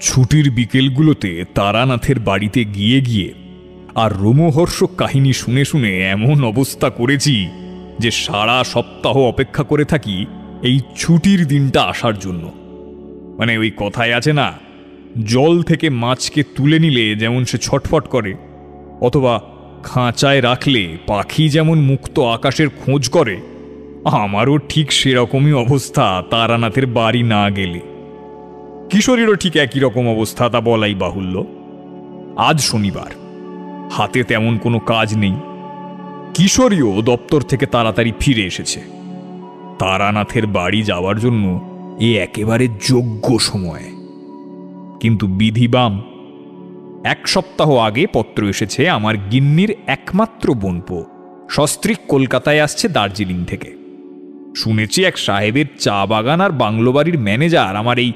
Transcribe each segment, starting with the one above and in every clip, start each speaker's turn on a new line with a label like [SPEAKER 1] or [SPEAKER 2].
[SPEAKER 1] ছুটির বিকেলগুলোতে তারানাথের বাড়িতে গিয়ে গিয়ে আর রোমহর্ষক কাহিনী শুনে শুনে এমন অবস্থা করেছি যে সারা সপ্তাহ অপেক্ষা করে থাকি এই ছুটির দিনটা আসার জন্য। মানে ওই কথায় আছে না, জল থেকে মাছকে তুলে নিলে যেমন সে ছটফট করে, অথবা খাঁচায় রাখলে পাখি যেমন মুক্ত আকাশের খোঁজ করে, আমারও ঠিক সেরকমই অবস্থা তারানাথের বাড়ি না গেলে। কিশোরীরও ঠিক একই রকম অবস্থা, তা বলাই বাহুল্য। আজ শনিবার, হাতে তেমন কোনো কাজ নেই। কিশোরীও দপ্তর থেকে তাড়াতাড়ি ফিরে এসেছে। তারানাথের বাড়ি যাওয়ার জন্য এ একেবারে যোগ্য সময়। কিন্তু বিধিবাম, 1 সপ্তাহ আগে পত্র এসেছে আমার গিন্নির একমাত্র বোনপো সস্ত্রীক কলকাতায় আসছে দার্জিলিং থেকে। শুনেছি এক সাহেবের চা বাগান আর বাংলো বাড়ির ম্যানেজার আমার এই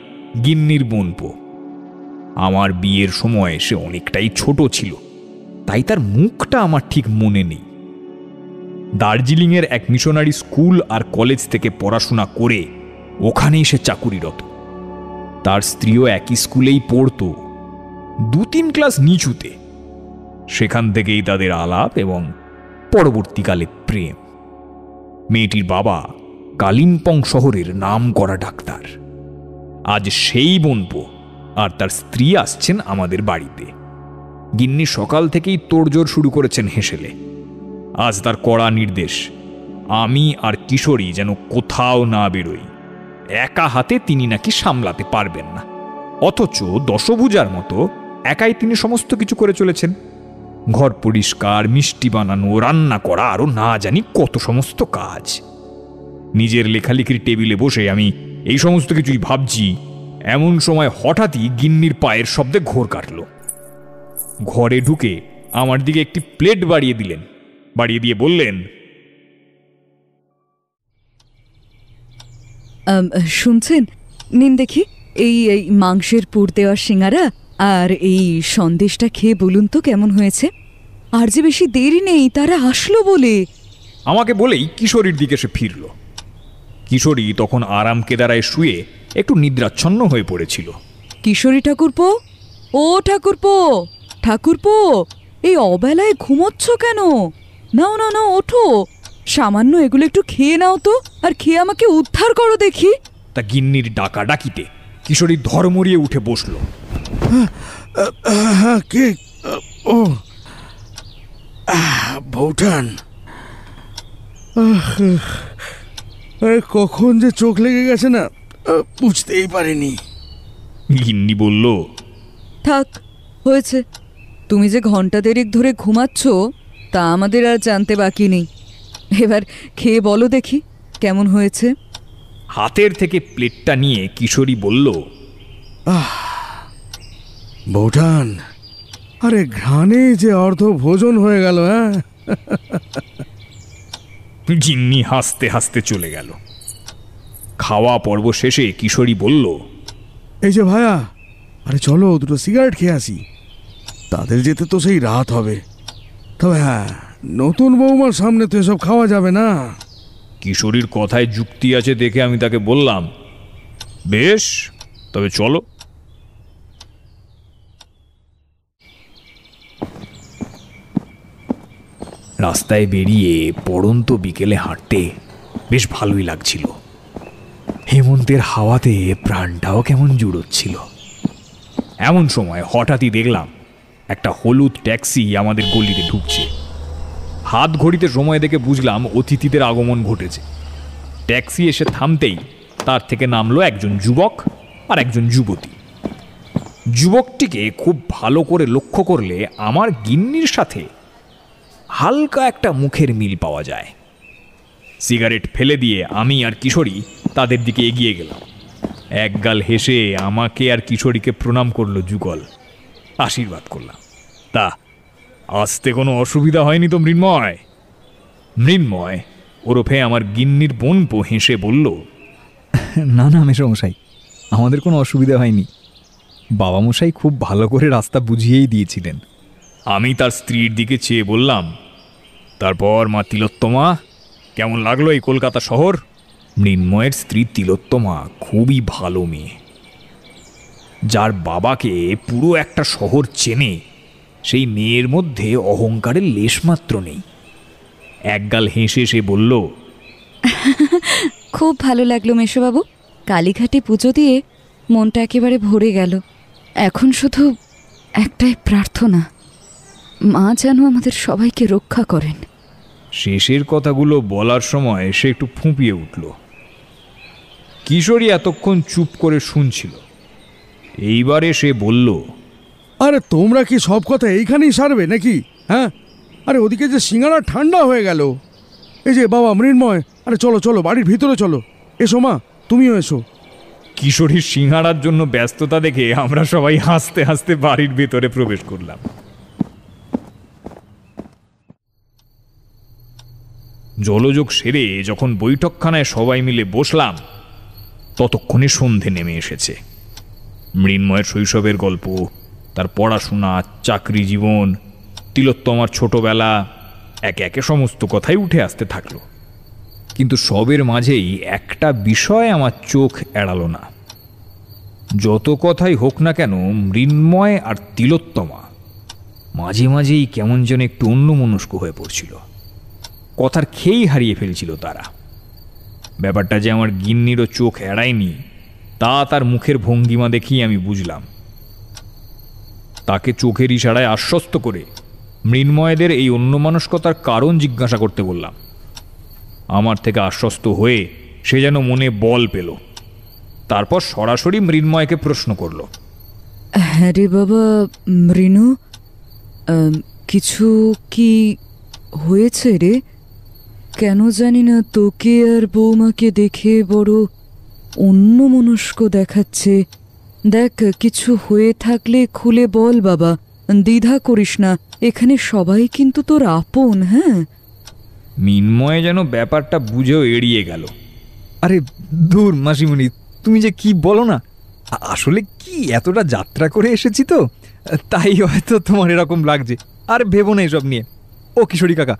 [SPEAKER 1] গিন্নির বোনপো। আমার বিয়ের সময় সে অনেকটাই ছোট ছিল, তাই তার মুখটা আমার ঠিক মনে নেই। দার্জিলিংয়ের এক মিশনারি স্কুল আর কলেজ থেকে পড়াশোনা করে ওখানেই সে চাকুরিরত। তার স্ত্রীও একই স্কুলেই পড়তো, 2-3 ক্লাস নিচুতে। সেখান থেকেই তাদের আলাপ এবং পরবর্তীকালে প্রেম। মেয়েটির বাবা কালিম্পং শহরের নামকরা ডাক্তার। আজ সেই বোনপো আর তার স্ত্রী আসছেন আমাদের বাড়িতে। গিন্নি সকাল থেকেই তোড়জোড় শুরু করেছেন হেসেলে। আজ তার কড়া নির্দেশ, আমি আর কিশোরী যেন কোথাও না বেরোই। একা হাতে তিনি নাকি সামলাতে পারবেন না, অথচ দশভুজার মতো একাই তিনি সমস্ত কিছু করে চলেছেন। ঘর পরিষ্কার, মিষ্টি বানানো, রান্না করা, আরো না জানি কত সমস্ত কাজ। নিজের লেখালেখির টেবিলে বসে আমি এই সমস্ত কিছুই ভাবছি, এমন সময় হঠাৎই গিন্নির পায়ের শব্দে ঘোর কাটল। ঘরে ঢুকে আমার দিকে একটি প্লেট বাড়িয়ে দিলেন, বাড়িয়ে দিয়ে বললেন,
[SPEAKER 2] শুনছেন, নিন দেখি এই মাংসের পুর দেওয়া সিঙ্গারা আর এই সন্দেশটা খেয়ে বলুন তো কেমন হয়েছে। আর যে বেশি দেরি নেই, তারা আসলো বলে।
[SPEAKER 1] আমাকে বলেই কিশোরীর দিকে সে ফিরল। কিশোরী তখন আরাম কেদারায় শুয়ে একটু নিদ্রাচ্ছন্ন হয়ে পড়েছিল।
[SPEAKER 2] কিশোরী ঠাকুরপো, ও ঠাকুরপো, ঠাকুরপো, এই অবেলায় ঘুমোচ্ছ কেন? নাও না না, ওঠো, সামান্য এগুলো একটু খেয়ে নাও তো, আর খেয়ে আমাকে উদ্ধার করো দেখি।
[SPEAKER 1] তা গিন্নির ডাকা ডাকিতে কিশোরী ধর্মরিয়ে উঠে বসল।
[SPEAKER 3] কে? ও বৌঠান, কখন যে চোখ লেগে গেছে না, বুঝতেই পারিনি।
[SPEAKER 1] গিন্নি বলল,
[SPEAKER 2] থাক, হয়েছে। তুমি যে ঘন্টা দেড়েক ধরে ঘুমাচ্ছ তা আমাদের আর জানতে বাকি নেই। এবার খেয়ে বলো দেখি কেমন হয়েছে।
[SPEAKER 1] হাতের থেকে প্লেটটা নিয়ে কিশোরী বলল,
[SPEAKER 3] বৌঠান, আরে ঘ্রাণে যে অর্ধ ভোজন হয়ে গেল। হ্যাঁ,
[SPEAKER 1] গিন্নি হাসতে হাসতে চলে গেল। খাওয়া পর্ব শেষে কিশোরী বলল,
[SPEAKER 3] এই যে ভায়া, আরে চলো দুটো সিগারেট খেয়ে আসি। তাদের যেতে তো সেই রাত হবে। তবে হ্যাঁ, নতুন বৌমার সামনে তো এসব খাওয়া যাবে না।
[SPEAKER 1] কিশোরীর কথায় যুক্তি আছে দেখে আমি তাকে বললাম, বেশ, তবে চলো। রাস্তায় বেরিয়ে পড়ন্ত বিকেলে হাঁটতে বেশ ভালোই লাগছিল। হেমন্তের হাওয়াতে প্রাণটাও কেমন জুড়োচ্ছিল। এমন সময় হঠাৎই দেখলাম একটা হলুদ ট্যাক্সি আমাদের গলিতে ঢুকছে। হাত ঘড়িতে সময় দেখে বুঝলাম অতিথিদের আগমন ঘটেছে। ট্যাক্সি এসে থামতেই তার থেকে নামলো একজন যুবক আর একজন যুবতী। যুবকটিকে খুব ভালো করে লক্ষ্য করলে আমার গিন্নির সাথে হালকা একটা মুখের মিল পাওয়া যায়। সিগারেট ফেলে দিয়ে আমি আর কিশোরী তাদের দিকে এগিয়ে গেলাম। একগাল হেসে আমাকে আর কিশোরীকে প্রণাম করলো যুগল। আশীর্বাদ করলাম। তা আসতে কোনো অসুবিধা হয়নি তো মৃন্ময়? মৃন্ময় ওরফে আমার গিন্নির বোনপো হেসে বলল,
[SPEAKER 4] না না মেসমশাই, আমাদের কোনো অসুবিধা হয়নি। বাবামশাই খুব ভালো করে রাস্তা বুঝিয়েই দিয়েছিলেন।
[SPEAKER 1] আমি তার স্ত্রীর দিকে চেয়ে বললাম, তারপর মা তিলোত্তমা, কেমন লাগলো এই কলকাতা শহর? মৃন্ময়ের স্ত্রী তিলোত্তমা খুবই ভালো মেয়ে। যার বাবাকে পুরো একটা শহর চেনে, সেই মেয়ের মধ্যে অহংকারের লেশমাত্র নেই। একগাল হেসে সে বলল,
[SPEAKER 2] খুব ভালো লাগলো মেশোবাবু। কালীঘাটে পুজো দিয়ে মনটা একেবারে ভরে গেল। এখন শুধু একটাই প্রার্থনা, মা যেন আমাদের সবাইকে রক্ষা করেন।
[SPEAKER 1] শেষের কথাগুলো বলার সময় সে একটু ফুঁপিয়ে উঠল। কিশোরী এতক্ষণ চুপ করে শুনছিল। এইবারে সে বলল,
[SPEAKER 3] আরে তোমরা কি সব কথা এইখানেই সারবে নাকি? হ্যাঁ, আরে ওদিকে যে সিঙ্গারা ঠান্ডা হয়ে গেল। এই যে বাবা মৃন্ময়, আরে চলো চলো বাড়ির ভিতরে চলো। এসো মা, তুমিও এসো।
[SPEAKER 1] কিশোরীর সিংহারার জন্য ব্যস্ততা দেখে আমরা সবাই হাসতে হাসতে বাড়ির ভেতরে প্রবেশ করলাম। জলযোগ সেরে যখন বৈঠকখানায় সবাই মিলে বসলাম, ততক্ষণে সন্ধে নেমে এসেছে। মৃন্ময়ের শৈশবের গল্প, তার পড়াশোনা, চাকরি জীবন, তিলোত্তমার ছোটবেলা, একে একে সমস্ত কথাই উঠে আসতে থাকলো। কিন্তু সবের মাঝেই একটা বিষয় আমার চোখ এড়ালো না। যত কথাই হোক না কেন, মৃন্ময় আর তিলোত্তমা মাঝে মাঝেই কেমন যেন একটু অন্যমনস্ক হয়ে পড়ছিল। কথার খেয়েই হারিয়ে ফেলছিল তারা। ব্যাপারটা যে আমার গিন্নিরও চোখ এড়ায়নি, তা তার মুখের ভঙ্গিমা দেখেই আমি বুঝলাম। তাকে চোখের ইশারায় আশ্বস্ত করে মৃন্ময়দের এই অন্যমনস্কতার কারণ জিজ্ঞাসা করতে বললাম। আমার থেকে আশ্বস্ত হয়ে সে যেন মনে বল পেল। তারপর সরাসরি মৃন্ময়কে প্রশ্ন করল,
[SPEAKER 2] হ্যাঁ রে বাবা মৃণু, কিছু কি হয়েছে রে? কেন জানি না তোকে আর বৌমাকে দেখে বড় অন্যমনস্ক দেখাচ্ছে। দেখ, কিছু হয়ে থাকলে খুলে বল বাবা, দ্বিধা করিস না। এখানে সবাই কিন্তু তোর আপন। হ্যাঁ।
[SPEAKER 1] মৃন্ময় যেন ব্যাপারটা বুঝেও এড়িয়ে গেল।
[SPEAKER 4] আরে দূর মাসিমণি, তুমি যে কি বলো না। আসলে কি এতটা যাত্রা করে এসেছি তো, তাই হয়তো তোমার এরকম লাগছে। আর ভেবো না এসব নিয়ে। ও কিশোরী কাকা,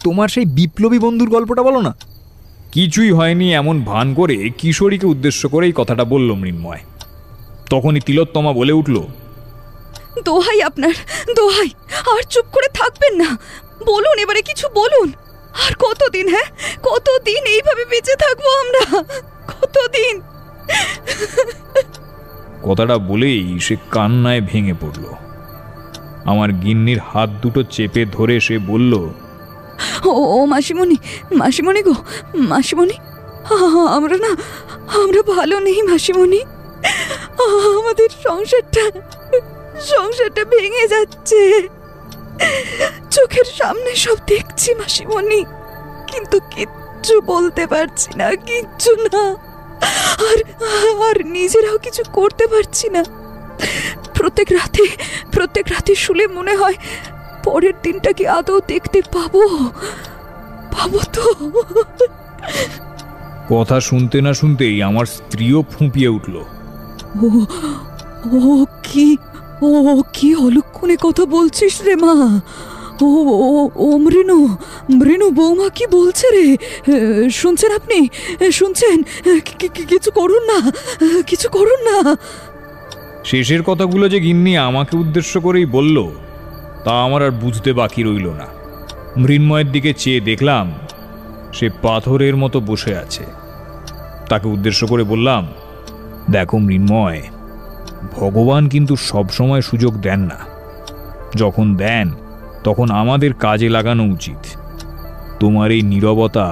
[SPEAKER 4] তোমার সেই বিপ্লবী বন্ধুর গল্পটা বলো না।
[SPEAKER 1] কিছুই হয়নি এমন ভান করে কিশোরীকে উদ্দেশ্য করে এই কথাটা বলল মৃন্ময়। তখনই তিলোত্তমা বলে উঠল,
[SPEAKER 2] দোহাই আপনার, দোহাই, আর চুপ করে থাকবেন না। বলুন, এবারে কিছু বলুন। আর কতদিন, হ্যাঁ কতদিন এইভাবে বেঁচে থাকবো আমরা? কতদিন?
[SPEAKER 1] কথাটা বলেই সে কান্নায় ভেঙে পড়ল। আমার গিন্নির হাত দুটো চেপে ধরে সে বলল,
[SPEAKER 2] ও মাসিমণি, মাসিমণি গো, মাসিমণি, আমরা ভালো নেই মাসিমণি। আমাদের সংসারটা ভেঙে যাচ্ছে। চোখের সামনে সব দেখছি মাসিমণি, কিন্তু কিচ্ছু বলতে পারছি না, কিচ্ছু না। আর নিজেরাও কিছু করতে পারছি না। প্রত্যেক রাতে শুলে মনে হয় পরের দিনটা কি আদৌ দেখতে পাবো তো।
[SPEAKER 1] কথা শুনতে না শুনতেই আমার স্ত্রীও ফুঁপিয়ে উঠল।
[SPEAKER 2] ও কি অলক্ষণে কথা বলছিস রে মা? ও মৃণু বৌমা কি বলছে রে? শুনছেন আপনি? শুনছেন? কিছু করুন না।
[SPEAKER 1] শেষের কথাগুলো যে গিন্নি আমাকে উদ্দেশ্য করেই বলল, তা আমার আর বুঝতে বাকি রইল না। মৃন্ময়ের দিকে চেয়ে দেখলাম সে পাথরের মতো বসে আছে। তাকে উদ্দেশ্য করে বললাম, দেখো মৃন্ময়, ভগবান কিন্তু সবসময় সুযোগ দেন না। যখন দেন তখন আমাদের কাজে লাগানো উচিত। তোমার এই নীরবতা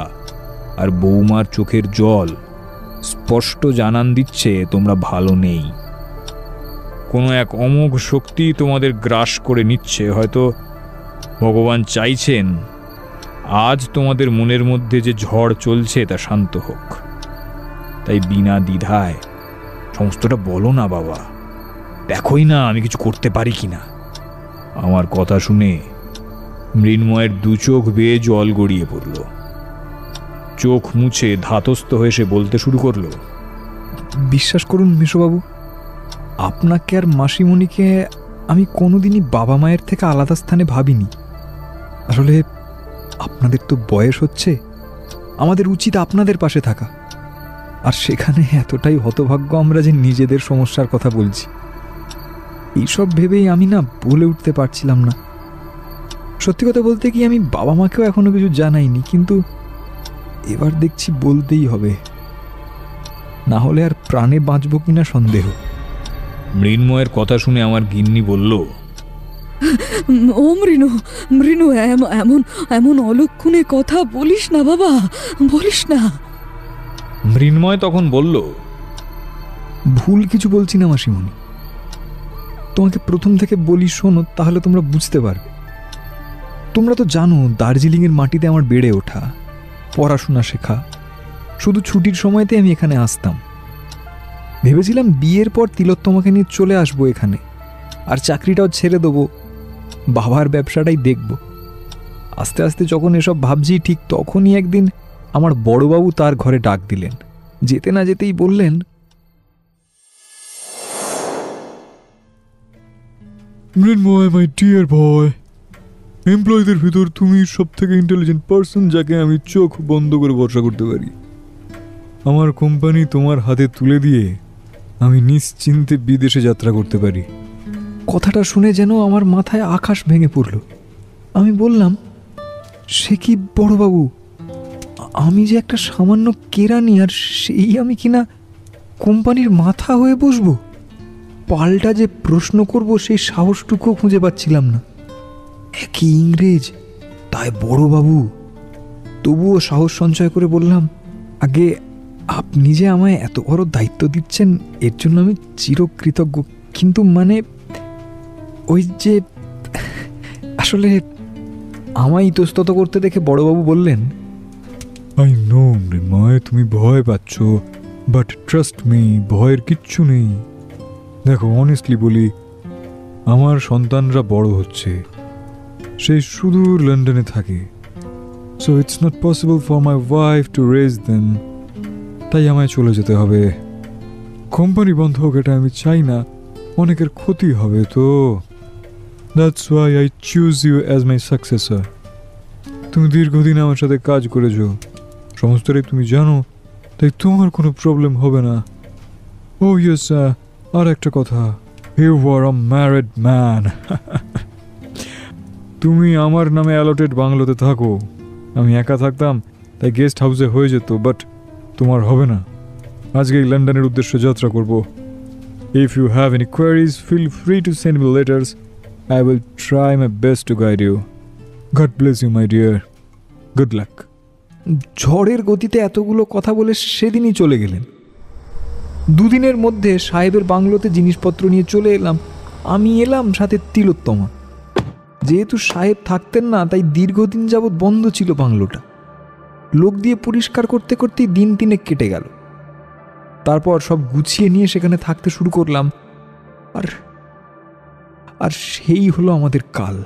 [SPEAKER 1] আর বৌমার চোখের জল স্পষ্ট জানান দিচ্ছে তোমরা ভালো নেই। কোনো এক অমোঘ শক্তি তোমাদের গ্রাস করে নিচ্ছে। হয়তো ভগবান চাইছেন আজ তোমাদের মনের মধ্যে যে ঝড় চলছে তা শান্ত হোক। তাই বিনা দ্বিধায় সমস্তটা বলো না বাবা, দেখোই না আমি কিছু করতে পারি কিনা। আমার কথা শুনে মৃন্ময়ের দু চোখ বেয়ে জল গড়িয়ে পড়ল। চোখ মুছে ধাতস্থ হয়ে সে বলতে শুরু করলো,
[SPEAKER 4] বিশ্বাস করুন মেশোবাবু, আপনাকে আর মাসিমণিকে আমি কোনোদিনই বাবা মায়ের থেকে আলাদা স্থানে ভাবিনি। আসলে আপনাদের তো বয়স হচ্ছে, আমাদের উচিত আপনাদের পাশে থাকা। আর সেখানে এতটাই হতভাগ্য আমরা যে নিজেদের সমস্যার কথা বলছি। এইসব ভেবেই আমি না বলে উঠতে পারছিলাম না। সত্যি কথা বলতে কি, আমি বাবা মাকেও এখনো কিছু জানাইনি, কিন্তু এবার দেখছি বলতেই হবে, না হলে আর প্রাণে বাঁচব কিনা সন্দেহ।
[SPEAKER 1] মৃন্ময়ের কথা শুনে আমার গিন্নি বলল,
[SPEAKER 2] ও মৃণু, মৃণু, এমন এমন অলক্ষণে কথা বলিস না বাবা, বলিস না।
[SPEAKER 1] মৃন্ময় তখন বলল,
[SPEAKER 4] ভুল কিছু বলছি না মাসিমণি, তোমাকে প্রথম থেকে বলি শোনো, তাহলে তোমরা বুঝতে পারবে। তোমরা তো জানো দার্জিলিংয়ের মাটিতে আমার বেড়ে ওঠা, পড়াশোনা শেখা, শুধু ছুটির সময়তে আমি এখানে আসতাম। ভেবেছিলাম বিয়ের পর তিলোত্তমাকে নিয়ে চলে আসবো এখানে, আর চাকরিটাও ছেড়ে দেবো, বাবার ব্যবসাটাই দেখব। আস্তে আস্তে যখন এসব ভাবছি, ঠিক তখনই একদিন আমার বড়বাবু তার ঘরে ডাক দিলেন। যেতে না যেতেই বললেন,
[SPEAKER 1] মৃন্ময় মাই ডিয়ার বয়, এমপ্লয়ীদের ভিতর তুমি সব থেকে ইন্টেলিজেন্ট পার্সন, যাকে আমি চোখ বন্ধ করে ভরসা করতে পারি। আমার কোম্পানি তোমার হাতে তুলে দিয়ে আমি নিশ্চিন্তে বিদেশে যাত্রা করতে পারি।
[SPEAKER 4] কথাটা শুনে যেন আমার মাথায় আকাশ ভেঙে পড়ল। আমি বললাম, সে কি বড়বাবু, আমি যে একটা সামান্য কেরানি, আর সেই আমি কিনা কোম্পানির মাথা হয়ে বসবো? পাল্টা যে প্রশ্ন করব সেই সাহসটুকু খুঁজে পাচ্ছিলাম না। একই ইংরেজ, তাই বড়বাবু। তবুও সাহস সঞ্চয় করে বললাম, আগে আপনি যে আমায় এত বড় দায়িত্ব দিচ্ছেন এর জন্য আমি চিরকৃতজ্ঞ, কিন্তু মানে ওই যে আসলে আমায় ইতস্তত করতে দেখে বড়বাবু বললেন,
[SPEAKER 1] আই নো মৃন্ময়, তুমি ভয় পাচ্ছ, বাট ট্রাস্ট মি, ভয়ের কিচ্ছু নেই। দেখো, অনেস্টলি বলি, আমার সন্তানরা বড় হচ্ছে, সে শুধু লন্ডনে থাকে, so it's not possible for my wife to raise them. তাই আমায় চলে যেতে হবে। কোম্পানি বন্ধ হোক এটা আমি চাই না, অনেকের ক্ষতি হবে তো। That's why I choose you as my successor. তুমি দীর্ঘদিন আমার সাথে কাজ করেছো, সমস্তটাই তুমি জানো, তাই তোমার কোনো প্রবলেম হবে না। ও ইয়েস, আর একটা কথা, you are a married man. তুমি আমার নামে অ্যালটেড বাংলোতে থাকো, আমি একা থাকতাম তাই গেস্ট হাউসে হয়ে যেত, বাট তোমার হবে না। আজকেই লন্ডনের উদ্দেশ্যে যাত্রা করব। If you have any queries, feel free to send me letters. I will try my best to guide you. God bless you my dear, good luck.
[SPEAKER 4] ঝড়ের গতিতে এতগুলো কথা বলে সেদিনই চলে গেলেন। দুদিনের মধ্যে সাহেবের বাংলোতে জিনিসপত্র নিয়ে চলে এলাম। আমি এলাম, সাথে তিলোত্তমা। যেহেতু সাহেব থাকতেন না, তাই দীর্ঘদিন যাবৎ বন্ধ ছিল বাংলোটা। লোক দিয়ে পরিষ্কার করতে করতেই দিন 3 কেটে গেল। তারপর সব গুছিয়ে নিয়ে সেখানে থাকতে শুরু করলাম, আর সেই হলো আমাদের কাল।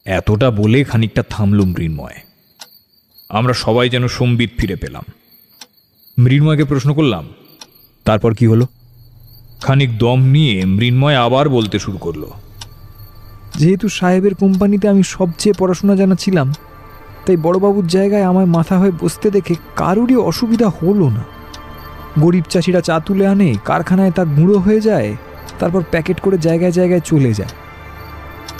[SPEAKER 1] এতটা বলে খানিকটা থামল মৃন্ময়। আমরা সবাই যেন সম্বিত ফিরে পেলাম। মৃন্ময়কে প্রশ্ন করলাম, তারপর কি হলো? খানিক দম নিয়ে মৃন্ময় আবার বলতে শুরু করলো,
[SPEAKER 4] যেহেতু সাহেবের কোম্পানিতে আমি সবচেয়ে পড়াশোনা জানা ছিলাম, তাই বড়বাবুর জায়গায় আমার মাথা হয়ে বসতে দেখে কারুরই অসুবিধা হলো না। গরিব চাষিরা চা তুলে আনে, কারখানায় তা গুঁড়ো হয়ে যায়, তারপর প্যাকেট করে জায়গায় জায়গায় চলে যায়।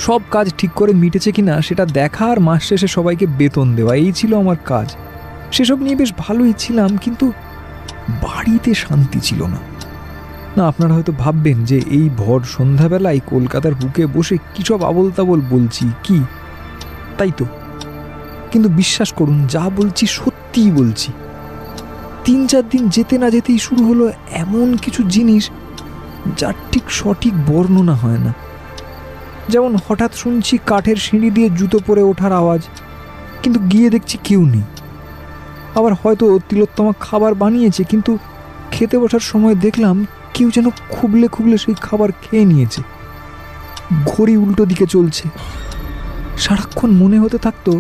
[SPEAKER 4] সব কাজ ঠিক করে মিটেছে কিনা সেটা দেখা, আর মাস শেষে সবাইকে বেতন দেওয়া, এই ছিল আমার কাজ। সেসব নিয়ে বেশ ভালোই ছিলাম, কিন্তু বাড়িতে শান্তি ছিল না। আপনারা হয়তো ভাববেন যে এই ভর সন্ধ্যাবেলায় কলকাতার বুকে বসে কি সব আবোল তাবোল বলছি, কি তাই তো? কিন্তু বিশ্বাস করুন, যা বলছি সত্যিই বলছি। 3-4 দিন যেতে না যেতেই শুরু হলো এমন কিছু জিনিস যার ঠিক সঠিক বর্ণনা হয় না। যেমন হঠাৎ শুনছি কাঠের সিঁড়ি দিয়ে জুতো পরে ওঠার আওয়াজ, কিন্তু গিয়ে দেখছি কেউ নেই। আবার হয়তো তিলোত্তমা খাবার বানিয়েছে, কিন্তু খেতে বসার সময় দেখলাম কেউ যেন খুবলে খুবলে সেই খাবার খেয়ে নিয়েছে। ঘড়ি উল্টো দিকে চলছে। সারাক্ষণ মনে হতে থাকতো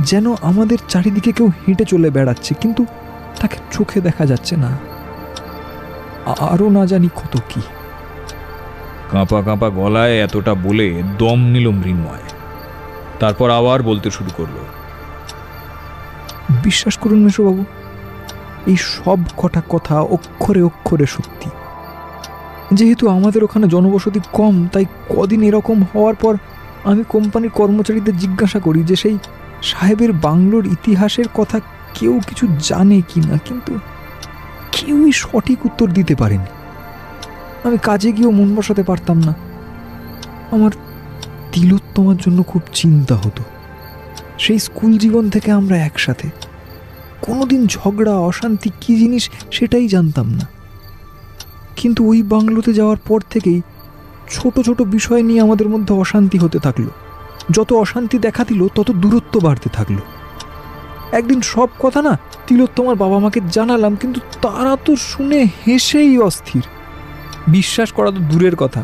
[SPEAKER 4] যেন আমাদের চারিদিকে কেউ হেঁটে চলে বেড়াচ্ছে, কিন্তু তাকে চোখে দেখা যাচ্ছে না। আরও না জানি কত কি।
[SPEAKER 1] কাঁপা কাঁপা গলায় এতটা বলে দম নিল মৃন্ময়। তারপর আবার বলতে শুরু করলো,
[SPEAKER 4] বিশ্বাস করুন মেশোবাবু, এই সব কটা কথা অক্ষরে অক্ষরে সত্যি। যেহেতু আমাদের ওখানে জনবসতি কম, তাই কদিন এরকম হওয়ার পর আমি কোম্পানির কর্মচারীদের জিজ্ঞাসা করি যে সেই সাহেবের বাংলোর ইতিহাসের কথা কেউ কিছু জানে কি না, কিন্তু কেউই সঠিক উত্তর দিতে পারেনি। আমি কাজে গিয়েও মন বসাতে পারতাম না। আমার তিলোত্তমার জন্য খুব চিন্তা হতো। সেই স্কুল জীবন থেকে আমরা একসাথে, কোনোদিন ঝগড়া অশান্তি কি জিনিস সেটাই জানতাম না। কিন্তু ওই বাংলোতে যাওয়ার পর থেকেই ছোট ছোট বিষয় নিয়ে আমাদের মধ্যে অশান্তি হতে থাকলো। যত অশান্তি দেখা দিল তত দূরত্ব বাড়তে থাকলো। একদিন সব কথা না তিলোত্তমার বাবা মাকে জানালাম, কিন্তু তারা তো শুনে হেসেই অস্থির। বিশ্বাস করা তো দূরের কথা,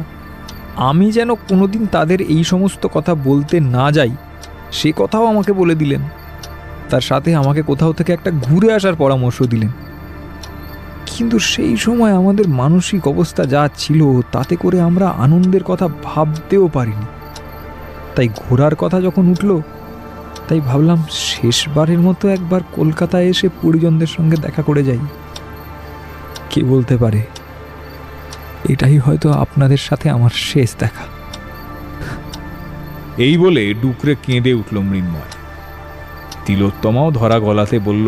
[SPEAKER 4] আমি যেন কোনোদিন তাদের এই সমস্ত কথা বলতে না যাই সে কথাও আমাকে বলে দিলেন। তার সাথে আমাকে কোথাও থেকে একটা ঘুরে আসার পরামর্শ দিলেন। কিন্তু সেই সময় আমাদের মানসিক অবস্থা যা ছিল তাতে করে আমরা আনন্দের কথা ভাবতেও পারিনি। তাই ঘোরার কথা যখন উঠল, তাই ভাবলাম শেষবারের মতো একবার কলকাতায় এসে পরিজনদের সঙ্গে দেখা করে যাই। কে বলতে পারে এটাই হয়তো আপনাদের সাথে আমার শেষ দেখা।
[SPEAKER 1] এই বলে ডুকরে কেঁদে উঠল মৃন্ময়। তিলোত্তমাও ধরা গলাতে বলল,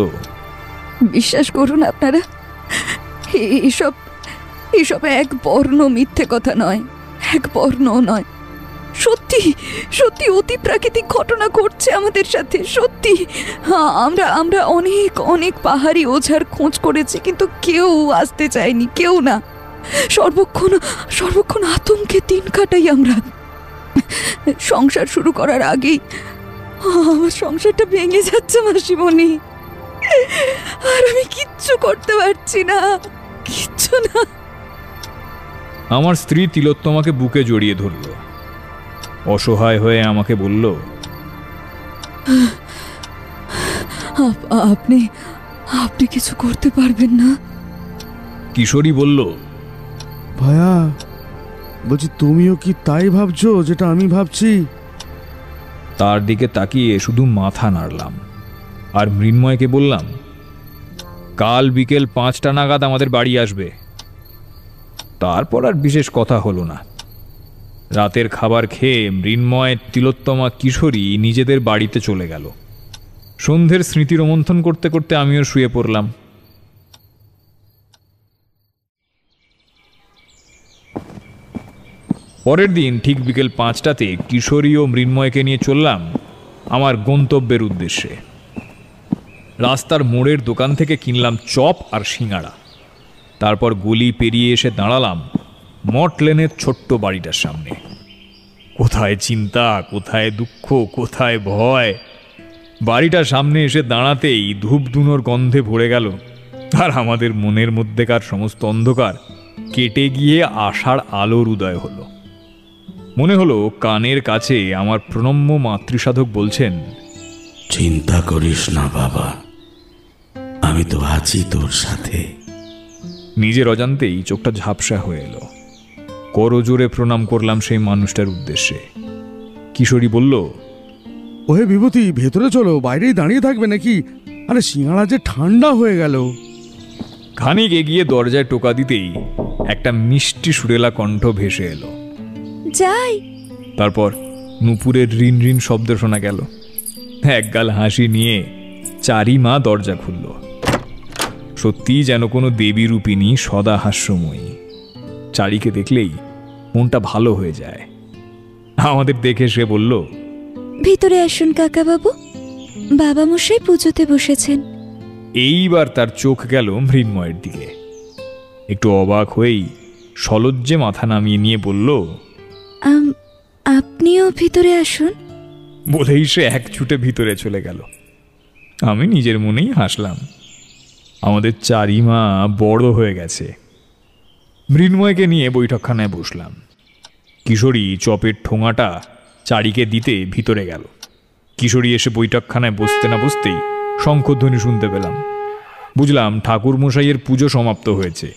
[SPEAKER 2] বিশ্বাস করুন আপনারা, এসব এসব এক বর্ণ মিথ্যে কথা নয়, এক বর্ণও নয়। সত্যি সত্যি অতি প্রাকৃতিক ঘটনা ঘটছে আমাদের সাথে। সত্যি আমরা আমরা অনেক অনেক পাহাড়ি ওঝার খোঁজ করেছি, কিন্তু কেউ আসতে চায়নি, কেউ না। সর্বক্ষণ আতঙ্কে দিন কাটাই আমরা। সংসার শুরু করার আগেই আমার সংসারটা ভেঙে যাচ্ছে মাসিমণি, আর আমি কিচ্ছু করতে পারছি না, কিচ্ছু না।
[SPEAKER 1] আমার স্ত্রী তিলোত্তমাকে বুকে জড়িয়ে ধরল, অসহায় হয়ে আমাকে বলল,
[SPEAKER 2] আপনি আপনি কিছু করতে পারবেন না?
[SPEAKER 1] কিশোরী বলল,
[SPEAKER 3] ভায়া, বলছি তুমিও কি তাই ভাবছো যেটা আমি ভাবছি?
[SPEAKER 1] তার দিকে তাকিয়ে শুধু মাথা নাড়লাম আর মৃন্ময়কে বললাম, কাল বিকেল 5টা নাগাদ আমাদের বাড়ি আসবে। তারপর আর বিশেষ কথা হলো না। রাতের খাবার খেয়ে মৃন্ময়, তিলোত্তমা, কিশোরী নিজেদের বাড়িতে চলে গেল। সন্ধ্যের স্মৃতি রোমন্থন করতে করতে আমিও শুয়ে পড়লাম। পরের দিন ঠিক বিকেল 5টাতে কিশোরী ও মৃন্ময়কে নিয়ে চললাম আমার গন্তব্যের উদ্দেশ্যে। রাস্তার মোড়ের দোকান থেকে কিনলাম চপ আর সিঙ্গাড়া। তারপর গলি পেরিয়ে এসে দাঁড়ালাম মঠ লেনের ছোট্ট বাড়িটার সামনে। কোথায় চিন্তা, কোথায় দুঃখ, কোথায় ভয়। বাড়িটার সামনে এসে দাঁড়াতেই ধূপধুনোর গন্ধে ভরে গেল, আর আমাদের মনের মধ্যেকার সমস্ত অন্ধকার কেটে গিয়ে আশার আলোর উদয় হলো। মনে হলো কানের কাছে আমার প্রণম্য মাতৃসাধক বলছেন,
[SPEAKER 5] চিন্তা করিস না বাবা, আমি তো আছি তোর সাথে।
[SPEAKER 1] নিজের অজান্তেই চোখটা ঝাপসা হয়ে এলো। করজোরে প্রণাম করলাম সেই মানুষটার উদ্দেশ্যে। কিশোরী বলল,
[SPEAKER 3] ওহে বিভূতি, ভেতরে চলো, বাইরেই দাঁড়িয়ে থাকবে নাকি? আরে সিঙ্গাড়া যে ঠান্ডা হয়ে গেল।
[SPEAKER 1] খানিক এগিয়ে দরজায় টোকা দিতেই একটা মিষ্টি সুরেলা কণ্ঠ ভেসে এলো,
[SPEAKER 2] যাই।
[SPEAKER 1] তারপর নুপুরের রিন রিন শব্দ শোনা গেল। একগাল হাসি নিয়ে চারি মা দরজা খুলল। সত্যিই যেন কোনো দেবী রূপিণী, সদা হাস্যময়ী। চারিকে দেখলেই মনটা ভালো হয়ে যায়। আমাদের দেখে সে বলল,
[SPEAKER 6] ভিতরে আসুন কাকা বাবু, বাবা মশাই পুজোতে বসেছেন।
[SPEAKER 1] এইবার তার চোখ গেল মৃন্ময়ের দিকে। একটু অবাক হয়েই সলজ্জে মাথা নামিয়ে নিয়ে বলল,
[SPEAKER 6] আপনিও ভিতরে আসুন।
[SPEAKER 1] বলেই সে এক ছুটে ভিতরে চলে গেল। আমি নিজের মনেই হাসলাম। আমাদের চারিমা বড় হয়ে গেছে। মৃন্ময়কে নিয়ে বৈঠকখানায় বসলাম। কিশোরী চপের ঠোঙাটা চারিকে দিতে ভিতরে গেল। কিশোরী এসে বৈঠকখানায় বসতে না বসতেই শঙ্খধ্বনি শুনতে পেলাম। বুঝলাম ঠাকুরমশাইয়ের পুজো সমাপ্ত হয়েছে।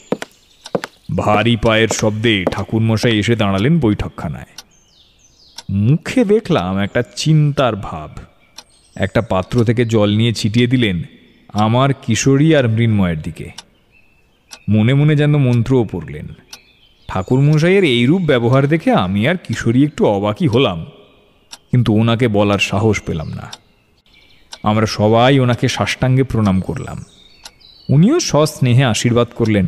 [SPEAKER 1] ভারী পায়ের শব্দে ঠাকুরমশাই এসে দাঁড়ালেন বৈঠকখানায়। মুখে দেখলাম একটা চিন্তার ভাব। একটা পাত্র থেকে জল নিয়ে ছিটিয়ে দিলেন আমার কিশোরী আর মৃন্ময়ের দিকে। মনে মনে যেন মন্ত্রও পড়লেন। ঠাকুরমশাইয়ের এইরূপ ব্যবহার দেখে আমি আর কিশোরী একটু অবাকই হলাম, কিন্তু ওনাকে বলার সাহস পেলাম না। আমরা সবাই ওনাকে সাষ্টাঙ্গে প্রণাম করলাম। উনিও সস্নেহে আশীর্বাদ করলেন।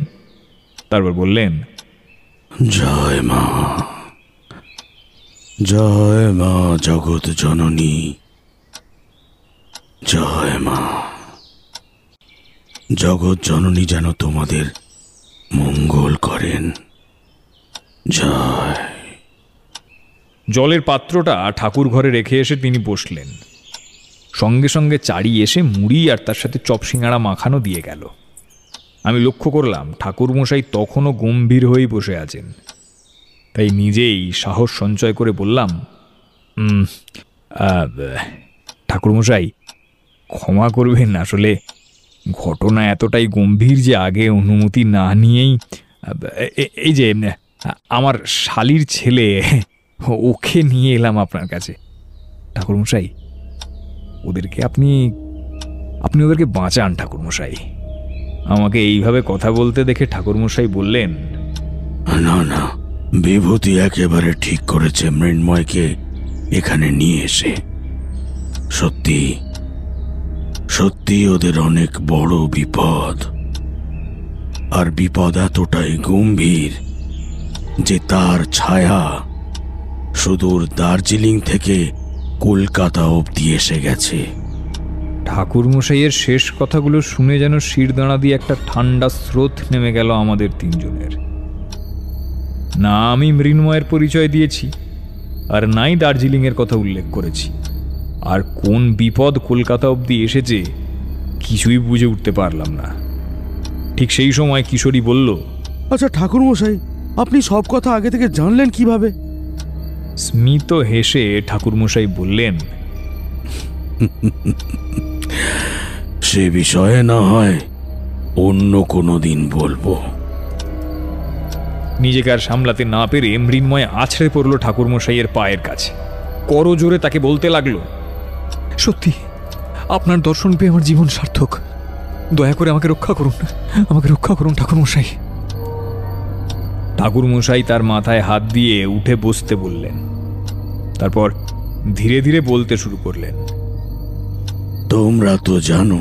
[SPEAKER 1] তারপর বললেন,
[SPEAKER 5] জয় মা, জয় মা জগৎ জননী, জয় মা। জগৎ জননী যেন তোমাদের মঙ্গল করেন। জয়।
[SPEAKER 1] জলের পাত্রটা ঠাকুর ঘরে রেখে এসে তিনি বসলেন। সঙ্গে সঙ্গে চারি এসে মুড়ি আর তার সাথে চপ সিঙাড়া মাখানো দিয়ে গেল। আমি লক্ষ্য করলাম ঠাকুরমশাই তখনও গম্ভীর হয়েই বসে আছেন। তাই নিজেই সাহস সঞ্চয় করে বললাম, ঠাকুরমশাই ক্ষমা করবেন, আসলে ঘটনা এতটাই গম্ভীর যে আগে অনুমতি না নিয়েই এই যে আমার শালির ছেলে, ওকে নিয়ে এলাম আপনার কাছে। ঠাকুরমশাই, ওদেরকে আপনি ওদেরকে বাঁচান ঠাকুরমশাই। আমাকে এইভাবে কথা বলতে দেখে ঠাকুরমশাই বললেন,
[SPEAKER 5] না না, বিভূতি একেবারে ঠিক করেছে মৃন্ময়কে এখানে নিয়ে এসে। সত্যি সত্যি ওদের অনেক বড় বিপদ, আর বিপদ এতটাই গম্ভীর যে তার ছায়া সুদূর দার্জিলিং থেকে কলকাতা অবধি এসে গেছে।
[SPEAKER 1] ঠাকুরমশাইয়ের শেষ কথাগুলো শুনে যেন শিরদাঁড়া দিয়ে একটা ঠান্ডা স্রোত নেমে গেল আমাদের তিনজনের। না আমি মৃন্ময়ের পরিচয় দিয়েছি, আর নাই দার্জিলিংয়ের কথা উল্লেখ করেছি, আর কোন বিপদ কলকাতা অবধি এসেছে কিছুই বুঝে উঠতে পারলাম না। ঠিক সেই সময় কিশোরী বলল,
[SPEAKER 3] আচ্ছা ঠাকুরমশাই, আপনি সব কথা আগে থেকে জানলেন কিভাবে?
[SPEAKER 1] স্মিত হেসে ঠাকুরমশাই বললেন,
[SPEAKER 5] সে বিষয়ে না হয় অন্য কোনো দিন বলবো।
[SPEAKER 1] নিজেকে আর সামলাতে না পেরে মৃন্ময় আছড়ে পড়ল ঠাকুরমশাইয়ের পায়ের কাছে। করজোরে তাকে বলতে লাগলো,
[SPEAKER 4] সত্যি আপনার দর্শন পেয়ে আমার জীবন সার্থক। দয়া করে আমাকে রক্ষা করুন, আমাকে রক্ষা করুন ঠাকুরমশাই।
[SPEAKER 1] ঠাকুরমশাই তার মাথায় হাত দিয়ে উঠে বসতে বললেন। তারপর ধীরে ধীরে বলতে শুরু করলেন,
[SPEAKER 5] তোমরা তো জানো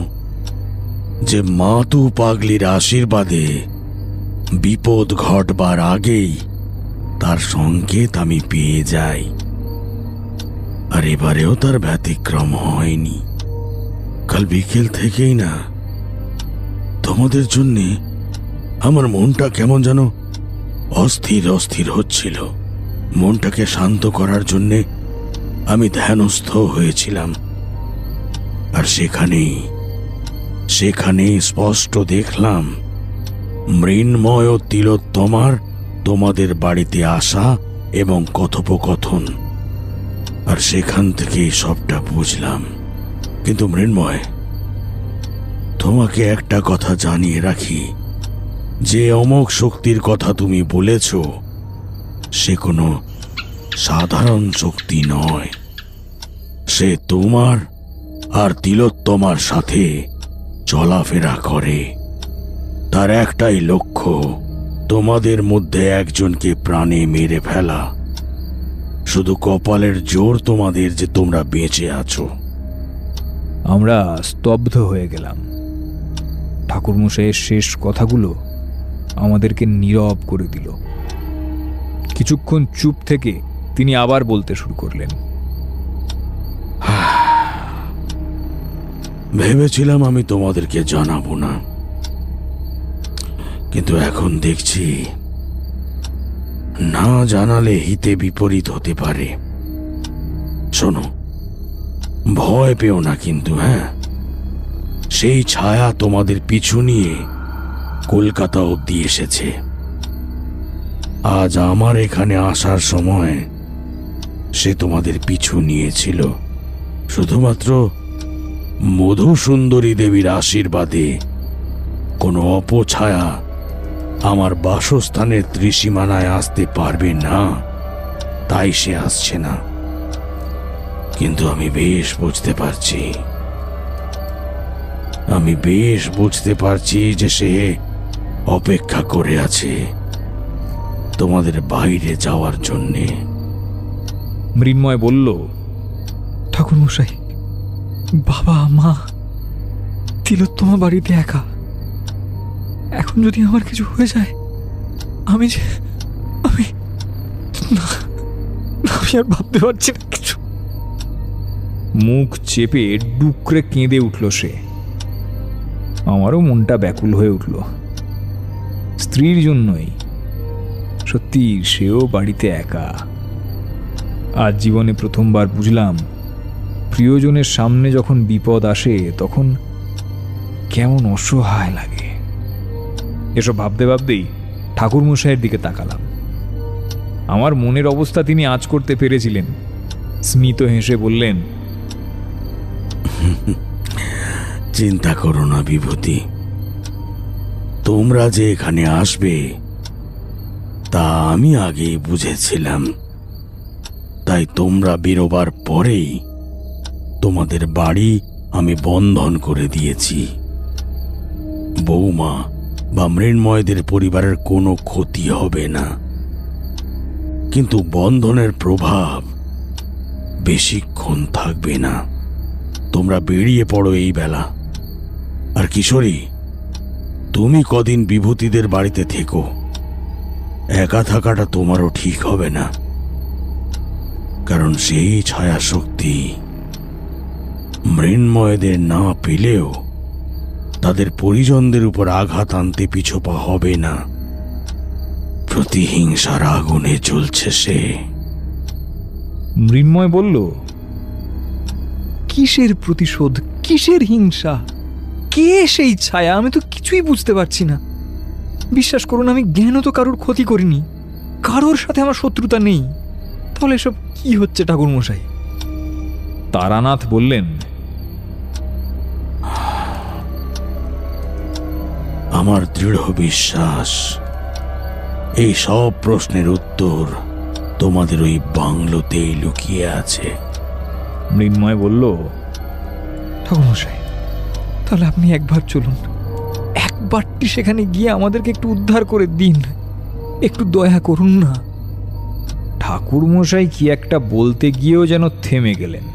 [SPEAKER 5] যে মাতু পাগলির আশীর্বাদে বিপদ ঘটবার আগেই তার সংকেত আমি পেয়ে যাই, আর এবারেও তার ব্যতিক্রম হয়নি। কাল বিকেল থেকেই না তোমাদের জন্যে আমার মনটা কেমন যেন অস্থির অস্থির হচ্ছিল। মনটাকে শান্ত করার জন্যে আমি ধ্যানস্থ হয়েছিলাম, আর সেখানেই স্পষ্ট দেখলাম মৃন্ময় ও তিলোত্তমার তোমাদের বাড়িতে আসা এবং কথোপকথন, আর সেখান থেকেই সবটা বুঝলাম। কিন্তু মৃন্ময়, তোমাকে একটা কথা জানিয়ে রাখি, যে অমোঘ শক্তির কথা তুমি বলেছ সে কোনো সাধারণ শক্তি নয়। সে তোমার আর তিলোত্তমার সাথে চলাফেরা করে। তার একটাই লক্ষ্য, তোমাদের মধ্যে একজনকে প্রাণে মেরে ফেলা। শুধু কপালের জোর তোমাদের যে তোমরা বেঁচে আছো।
[SPEAKER 1] আমরা স্তব্ধ হয়ে গেলাম। ঠাকুরমশাইয়ের শেষ কথাগুলো আমাদেরকে নীরব করে দিল। কিছুক্ষণ চুপ থেকে তিনি আবার বলতে শুরু করলেন,
[SPEAKER 5] ভেবেছিলাম আমি তোমাদেরকে জানাবো না, কিন্তু এখন দেখছি না জানালে হিতে বিপরীত হতে পারে। শোনো, ভয় পেও না কিন্তু, হ্যাঁ? সেই ছায়া তোমাদের পিছু নিয়ে কলকাতা অবধি এসেছে। আজ আমার এখানে আসার সময় সে তোমাদের পিছু নিয়েছিল। শুধুমাত্র মধুসুন্দরী দেবীর আশীর্বাদে কোনো অপছায়া আমার বাসস্থানের ত্রিসীমানায় আসতে পারবে না, তাই সে আসছে না। কিন্তু আমি বেশ বুঝতে পারছি আমি বেশ বুঝতে পারছি যে সে অপেক্ষা করে আছে তোমাদের বাইরে যাওয়ার জন্যে।
[SPEAKER 1] মৃন্ময় বলল,
[SPEAKER 4] ঠাকুরমশাই, বাবা মা তিলোত্তমা বাড়িতে একা। এখন যদি আমার কিছু হয়ে যায়, আমি আর ভাবতে পারছি না কিছু।
[SPEAKER 1] মুখ চেপে ডুকরে কেঁদে উঠল সে। আমারও মনটা ব্যাকুল হয়ে উঠল। স্ত্রীর জন্যই। সত্যি সেও বাড়িতে একা। আজ জীবনে প্রথমবার বুঝলাম, প্রিয়জনের সামনে যখন বিপদ আসে তখন কেমন অসহায় লাগে। এসব ভাবতে ভাবতেই ঠাকুরমশাইয়ের দিকে তাকালাম। আমার মনের অবস্থা তিনি আঁচ করতে পেরেছিলেন। স্মিত হেসে বললেন,
[SPEAKER 5] চিন্তা করো না বিভূতি, তোমরা যে এখানে আসবে তা আমি আগেই বুঝেছিলাম। তাই তোমরা বেরোবার পরেই তোমাদের বাড়ি আমি বন্ধন করে দিয়েছি। বৌমা বা মৃন্ময়দের পরিবারের কোনো ক্ষতি হবে না, কিন্তু বন্ধনের প্রভাব বেশিক্ষণ থাকবে না। তোমরা বেরিয়ে পড়ো এই বেলা। আর কিশোরী, তুমি কদিন বিভূতিদের বাড়িতে থেকো। একা থাকাটা তোমারও ঠিক হবে না, কারণ সেই ছায়া শক্তি মৃন্ময়দের না পেলেও তাদের পরিজনদের উপর আঘাত আনতে পিছপা হবে না। প্রতিহিংসার আগুনে জ্বলছে সে।
[SPEAKER 1] মৃন্ময় বলল,
[SPEAKER 4] কিসের প্রতিশোধ, কিসের হিংসা, কে সেই ছায়া? আমি তো কিছুই বুঝতে পারছি না। বিশ্বাস করুন, আমি জ্ঞানও তো কারোর ক্ষতি করিনি, কারোর সাথে আমার শত্রুতা নেই। তাহলে এসব কি হচ্ছে ঠাকুরমশাই?
[SPEAKER 1] তারানাথ বললেন,
[SPEAKER 5] আমার দৃঢ় বিশ্বাস এই সব প্রশ্নের উত্তর তোমাদের ওই বাংলোতেই লুকিয়ে আছে।
[SPEAKER 1] মৃন্ময় বলল,
[SPEAKER 4] ঠাকুরমশাই, তাহলে আপনি একবার চলুন, একবারটি সেখানে গিয়ে আমাদেরকে একটু উদ্ধার করে দিন, একটু দয়া করুন না।
[SPEAKER 1] ঠাকুরমশাই কি একটা বলতে গিয়েও যেন থেমে গেলেন।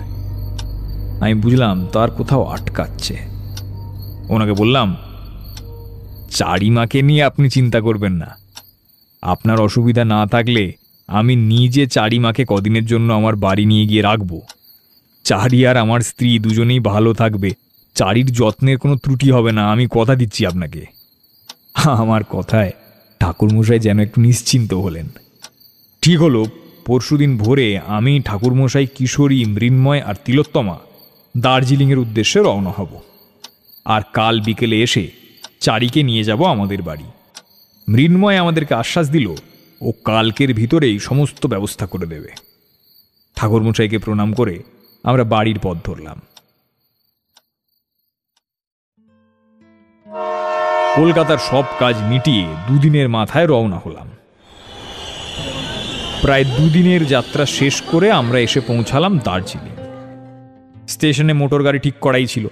[SPEAKER 1] আমি বুঝলাম তার কোথাও আটকাচ্ছে। ওনাকে বললাম, চারিমাকে নিয়ে আপনি চিন্তা করবেন না। আপনার অসুবিধা না থাকলে আমি নিজে চারিমাকে কদিনের জন্য আমার বাড়ি নিয়ে গিয়ে রাখব। চারি আর আমার স্ত্রী দুজনেই ভালো থাকবে। চারির যত্নের কোনো ত্রুটি হবে না, আমি কথা দিচ্ছি আপনাকে। আমার কথায় ঠাকুরমশাই যেন একটু নিশ্চিন্ত হলেন। ঠিক হলো, পরশুদিন ভোরে আমি, ঠাকুরমশাই, কিশোরী, মৃন্ময় আর তিলোত্তমা দার্জিলিংয়ের উদ্দেশ্যে রওনা হব। আর কাল বিকেলে এসে চারিকে নিয়ে যাব আমাদের বাড়ি। মৃন্ময় আমাদেরকে আশ্বাস দিল ও কালকের ভিতরেই সমস্ত ব্যবস্থা করে দেবে। ঠাকুরমশাইকে প্রণাম করে আমরা বাড়ির পথ ধরলাম। কলকাতার সব কাজ মিটিয়ে দুদিনের মাথায় রওনা হলাম। প্রায় দুদিনের যাত্রা শেষ করে আমরা এসে পৌঁছালাম দার্জিলিং। স্টেশনে মোটর গাড়ি ঠিক করাই ছিল।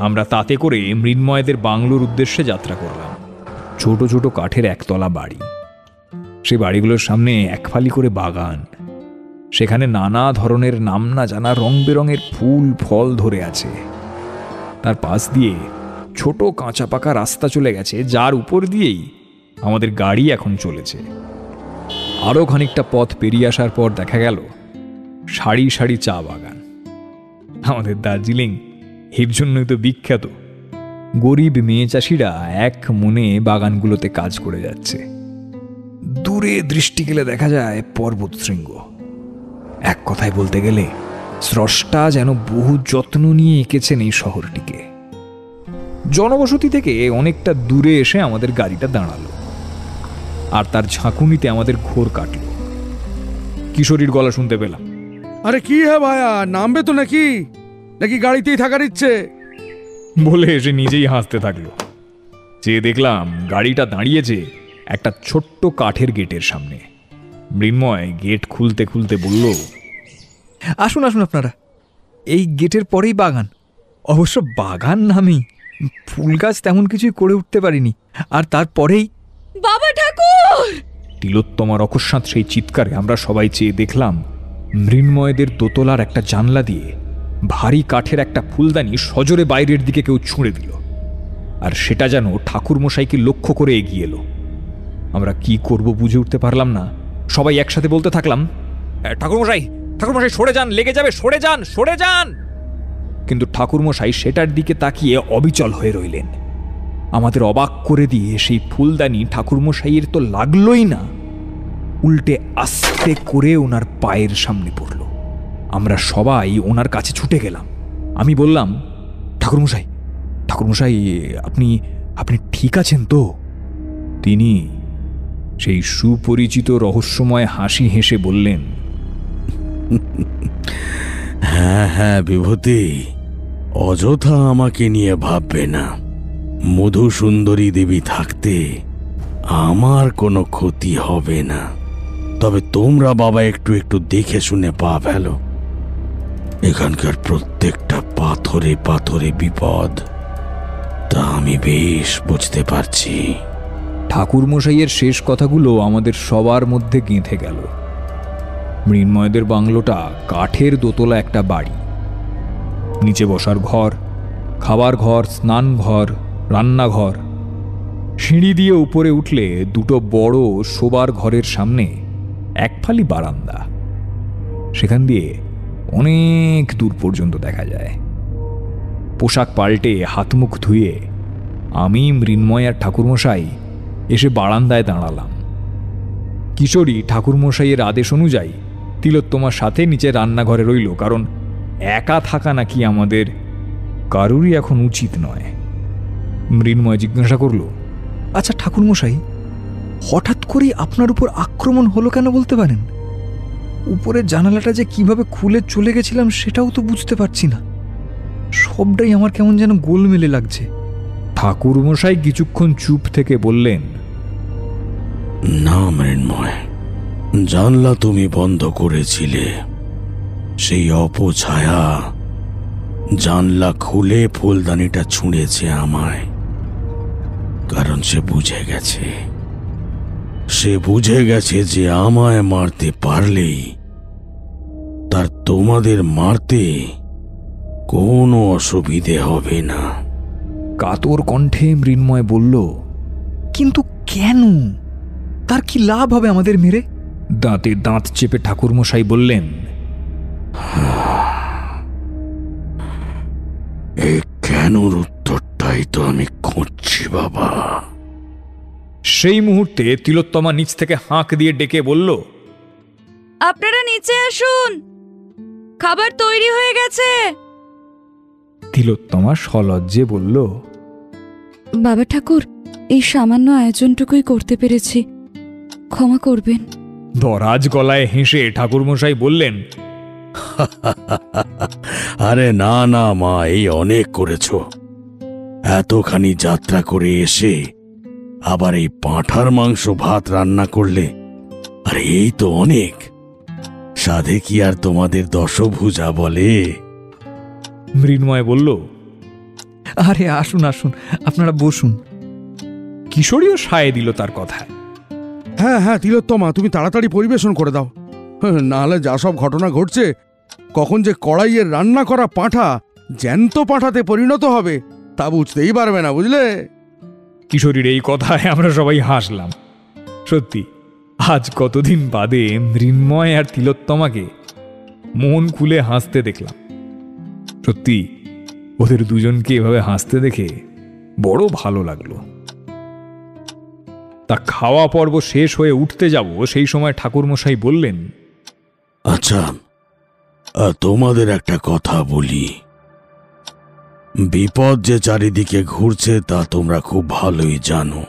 [SPEAKER 1] আমরা তাতে করে মৃন্ময়দের বাংলোর উদ্দেশ্যে যাত্রা করলাম। ছোট ছোট কাঠের একতলা বাড়ি। সেই বাড়িগুলোর সামনে একফালি করে বাগান। সেখানে নানা ধরনের নাম না জানা রং বেরঙের ফুল ফল ধরে আছে। তার পাশ দিয়ে ছোট কাঁচা পাকা রাস্তা চলে গেছে, যার উপর দিয়েই আমাদের গাড়ি এখন চলেছে। আরও খানিকটা পথ পেরিয়ে আসার পর দেখা গেল সারি সারি চা বাগান। আমাদের দার্জিলিং এর জন্যই তো বিখ্যাত। গরিব মেয়ে চাষিরা এক মনে বাগানগুলোতে কাজ করে যাচ্ছে। দূরে দৃষ্টি গেলে দেখা যায় পর্বত শৃঙ্গ। এক কথায় বলতে গেলে স্রষ্টা যেন বহু যত্ন নিয়ে এঁকেছেন এই শহরটিকে। জনবসতি থেকে অনেকটা দূরে এসে আমাদের গাড়িটা দাঁড়ালো, আর তার ঝাঁকুনিতে আমাদের ঘোর কাটল। কিশোরীর গলা শুনতে পেলাম,
[SPEAKER 3] আরে কি হ্যাঁ ভাইয়া, নামবে তো নাকি নাকি গাড়িতেই থাকার ইচ্ছে?
[SPEAKER 1] বলে এসে নিজেই হাসতে থাকলো। যে দেখলাম গাড়িটা দাঁড়িয়েছে একটা ছোট্ট কাঠের গেটের সামনে। মৃন্ময় গেট খুলতে খুলতে বলল,
[SPEAKER 4] আসুন আসুন আপনারা, এই গেটের পরেই বাগান, অবশ্য বাগান নামেই, ফুল গাছ তেমন কিছুই করে উঠতে পারিনি। আর তারপরেই
[SPEAKER 2] বাবা ঠাকুর!
[SPEAKER 1] তিলোত্তমার অকস্মাৎ সেই চিৎকারে আমরা সবাই চেয়ে দেখলাম মৃন্ময়দের দোতলার একটা জানলা দিয়ে ভারী কাঠের একটা ফুলদানি সজোরে বাইরের দিকে কেউ ছুঁড়ে দিল, আর সেটা যেন ঠাকুরমশাইকে লক্ষ্য করে এগিয়ে এলো। আমরা কি করব বুঝে উঠতে পারলাম না। সবাই একসাথে বলতে থাকলাম, ঠাকুরমশাই, ঠাকুরমশাই সরে যান, লেগে যাবে, সরে যান, সরে যান। কিন্তু ঠাকুরমশাই সেটার দিকে তাকিয়ে অবিচল হয়ে রইলেন। আমাদের অবাক করে দিয়ে সেই ফুলদানি ঠাকুরমশাইয়ের তো লাগলোই না, উল্টে আস্তে করে ওনার পায়ের সামনে পড়ল। আমরা সবাই ওনার কাছে ছুটে গেলাম। আমি বললাম, ঠাকুরমশাই, ঠাকুরমশাই, আপনি আপনি ঠিক আছেন তো? তিনি সেই সুপরিচিত রহস্যময় হাসি হেসে বললেন,
[SPEAKER 5] হ্যাঁ হ্যাঁ বিভূতি, অযথা আমাকে নিয়ে ভাববে না। মধুসুন্দরী দেবী থাকতে আমার কোনো ক্ষতি হবে না। তবে তোমরা বাবা একটু একটু দেখে শুনে পা ফেলো। এখানকার প্রত্যেকটা পাথরে পাথরে বিপদ, তা আমি বেশ বুঝতে পারছি।
[SPEAKER 1] ঠাকুরমশাইয়ের শেষ কথাগুলো আমাদের সবার মধ্যে গেঁথে গেল। মৃন্ময়দের বাংলোটা কাঠের দোতলা একটা বাড়ি। নিচে বসার ঘর, খাবার ঘর, স্নান ঘর, রান্নাঘর। সিঁড়ি দিয়ে উপরে উঠলে দুটো বড় শোবার ঘরের সামনে এক ফালি বারান্দা। সেখান দিয়ে অনেক দূর পর্যন্ত দেখা যায়। পোশাক পাল্টে হাত মুখ ধুয়ে আমি, মৃন্ময় আর ঠাকুরমশাই এসে বারান্দায় দাঁড়ালাম। কিশোরী ঠাকুরমশাইয়ের আদেশ অনুযায়ী তিলোত্তমার সাথে নিচে রান্নাঘরে রইল, কারণ একা থাকা নাকি আমাদের কারুরই এখন উচিত নয়। মৃন্ময় জিজ্ঞাসা করল,
[SPEAKER 4] আচ্ছা ঠাকুরমশাই, হঠাৎ করেই আপনার উপর আক্রমণ হলো কেন বলতে পারেন? উপরের জানালাটা যে কিভাবে খুলে চলে গেছিলাম সেটাও তো বুঝতে পারছি না। সবটাই আমার কেমন যেন গোলমেলে লাগছে।
[SPEAKER 1] ঠাকুরমশাই কিছুক্ষণ চুপ থেকে বললেন,
[SPEAKER 5] না মৃন্ময়, জানলা তুমি বন্ধ করেছিলে। সেই অপছায়া জানলা খুলে ফুলদানিটা ছুঁড়েছে আমায়, কারণ সে বুঝে গেছে যে আমায় মারতে পারলেই তার তোমাদের মারতে কোনো অসুবিধে হবে না।
[SPEAKER 1] কাতর কণ্ঠে মৃন্ময় বলল,
[SPEAKER 4] কিন্তু কেন? তার কি লাভ হবে আমাদের মেরে?
[SPEAKER 1] দাঁতে দাঁত চেপে ঠাকুরমশাই বললেন,
[SPEAKER 5] এই কেনর উত্তরটাই তো আমি খুঁজছি বাবা।
[SPEAKER 1] সেই মুহূর্তে তিলোত্তমা নিচ থেকে হাঁক দিয়ে ডেকে বলল,
[SPEAKER 2] আপনারা নিচে আসুন, খাবার তৈরি হয়ে গেছে।
[SPEAKER 1] তিলোত্তমা সলজ্জে বলল,
[SPEAKER 6] বাবা ঠাকুর, এই সামান্য আয়োজনটুকুই করতে পেরেছি, ক্ষমা করবেন।
[SPEAKER 1] দরাজ গলায় হেসে ঠাকুরমশাই বললেন,
[SPEAKER 5] আরে না না মা, এই অনেক করেছ। এতখানি যাত্রা করে এসে আবার এই পাঁঠার মাংস ভাত রান্না করলে, আরে এই তো অনেক। সাধে কি আর তোমাদের দশভুজা বলে?
[SPEAKER 1] মৃন্ময় বলল,
[SPEAKER 4] আরে আসুন আসুন, আপনারা বসুন।
[SPEAKER 1] কিশোরীও সায় দিল তার কথায়।
[SPEAKER 3] হ্যাঁ হ্যাঁ তিলোত্তমা, তুমি তাড়াতাড়ি পরিবেশন করে দাও, নাহলে যা সব ঘটনা ঘটছে, কখন যে কড়াইয়ের রান্না করা পাঁঠা জ্যান্ত পাঁঠাতে পরিণত হবে তা বুঝতেই পারবে না, বুঝলে?
[SPEAKER 1] কিশোরীর এই কথায় আমরা সবাই হাসলাম। সত্যি আজ কতদিন বাদে মৃন্ময় আর তিলোত্তমাকে মন খুলে হাসতে দেখলাম। সত্যি ওদের দুজনকে এভাবে হাসতে দেখে বড় ভালো লাগলো। তা খাওয়া পর্ব শেষ হয়ে উঠতে যাব, সেই সময় ঠাকুরমশাই বললেন,
[SPEAKER 5] আচ্ছা তোমাদের একটা কথা বলি। বিপদ যে চারিদিকে ঘুরছে তা তোমরা খুব ভালোই জানো।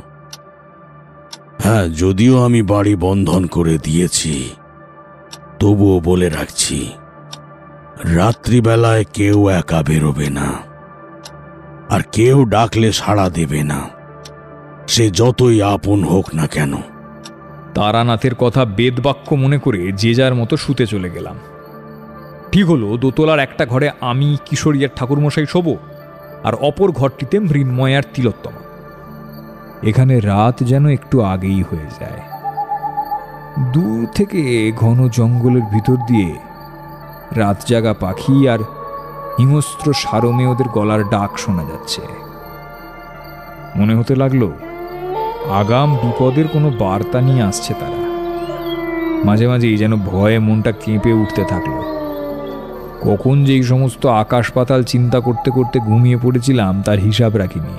[SPEAKER 5] হ্যাঁ, যদিও আমি বাড়ি বন্ধন করে দিয়েছি, তবুও বলে রাখছি, রাত্রিবেলায় কেউ একা বেরোবে না, আর কেউ ডাকলে সাড়া দেবে না, সে যতই আপন হোক না কেন।
[SPEAKER 1] তারানাথের কথা বেদবাক্য মনে করে যে যার মতো শুতে চলে গেলাম। ঠিক হলো, দোতলার একটা ঘরে আমি, কিশোরী আর ঠাকুরমশাই শোবো, আর অপর ঘরটিতে মৃন্ময় আর তিলোত্তমা। এখানে রাত যেন একটু আগেই হয়ে যায়। দূর থেকে ঘন জঙ্গলের ভিতর দিয়ে রাত জাগা পাখি আর হিংস্র সারমে ওদের গলার ডাক শোনা যাচ্ছে। মনে হতে লাগলো আগাম বিপদের কোনো বার্তা নিয়ে আসছে তারা। মাঝে মাঝেই যেন ভয়ে মনটা কেঁপে উঠতে থাকলো। কখন যে এই সমস্ত আকাশ পাতাল চিন্তা করতে করতে ঘুমিয়ে পড়েছিলাম তার হিসাব রাখিনি।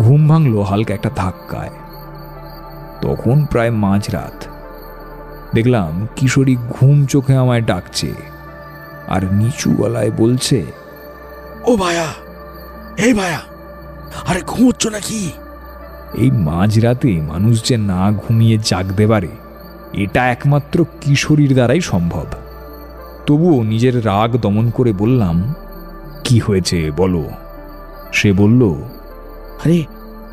[SPEAKER 1] ঘুম ভাঙলো হালকা একটা ধাক্কায়। তখন প্রায় মাঝরাত। দেখলাম কিশোরী ঘুম চোখে আমায় ডাকছে আর নিচু গলায় বলছে,
[SPEAKER 5] ও ভায়া, এই ভায়া, আরে ঘুমোচ্ছ নাকি?
[SPEAKER 1] এই মাঝরাতে মানুষ যে না ঘুমিয়ে জাগতে পারে এটা একমাত্র কিশোরীর দ্বারাই সম্ভব। তবুও নিজের রাগ দমন করে বললাম, কি হয়েছে বলো। সে বলল,
[SPEAKER 3] আরে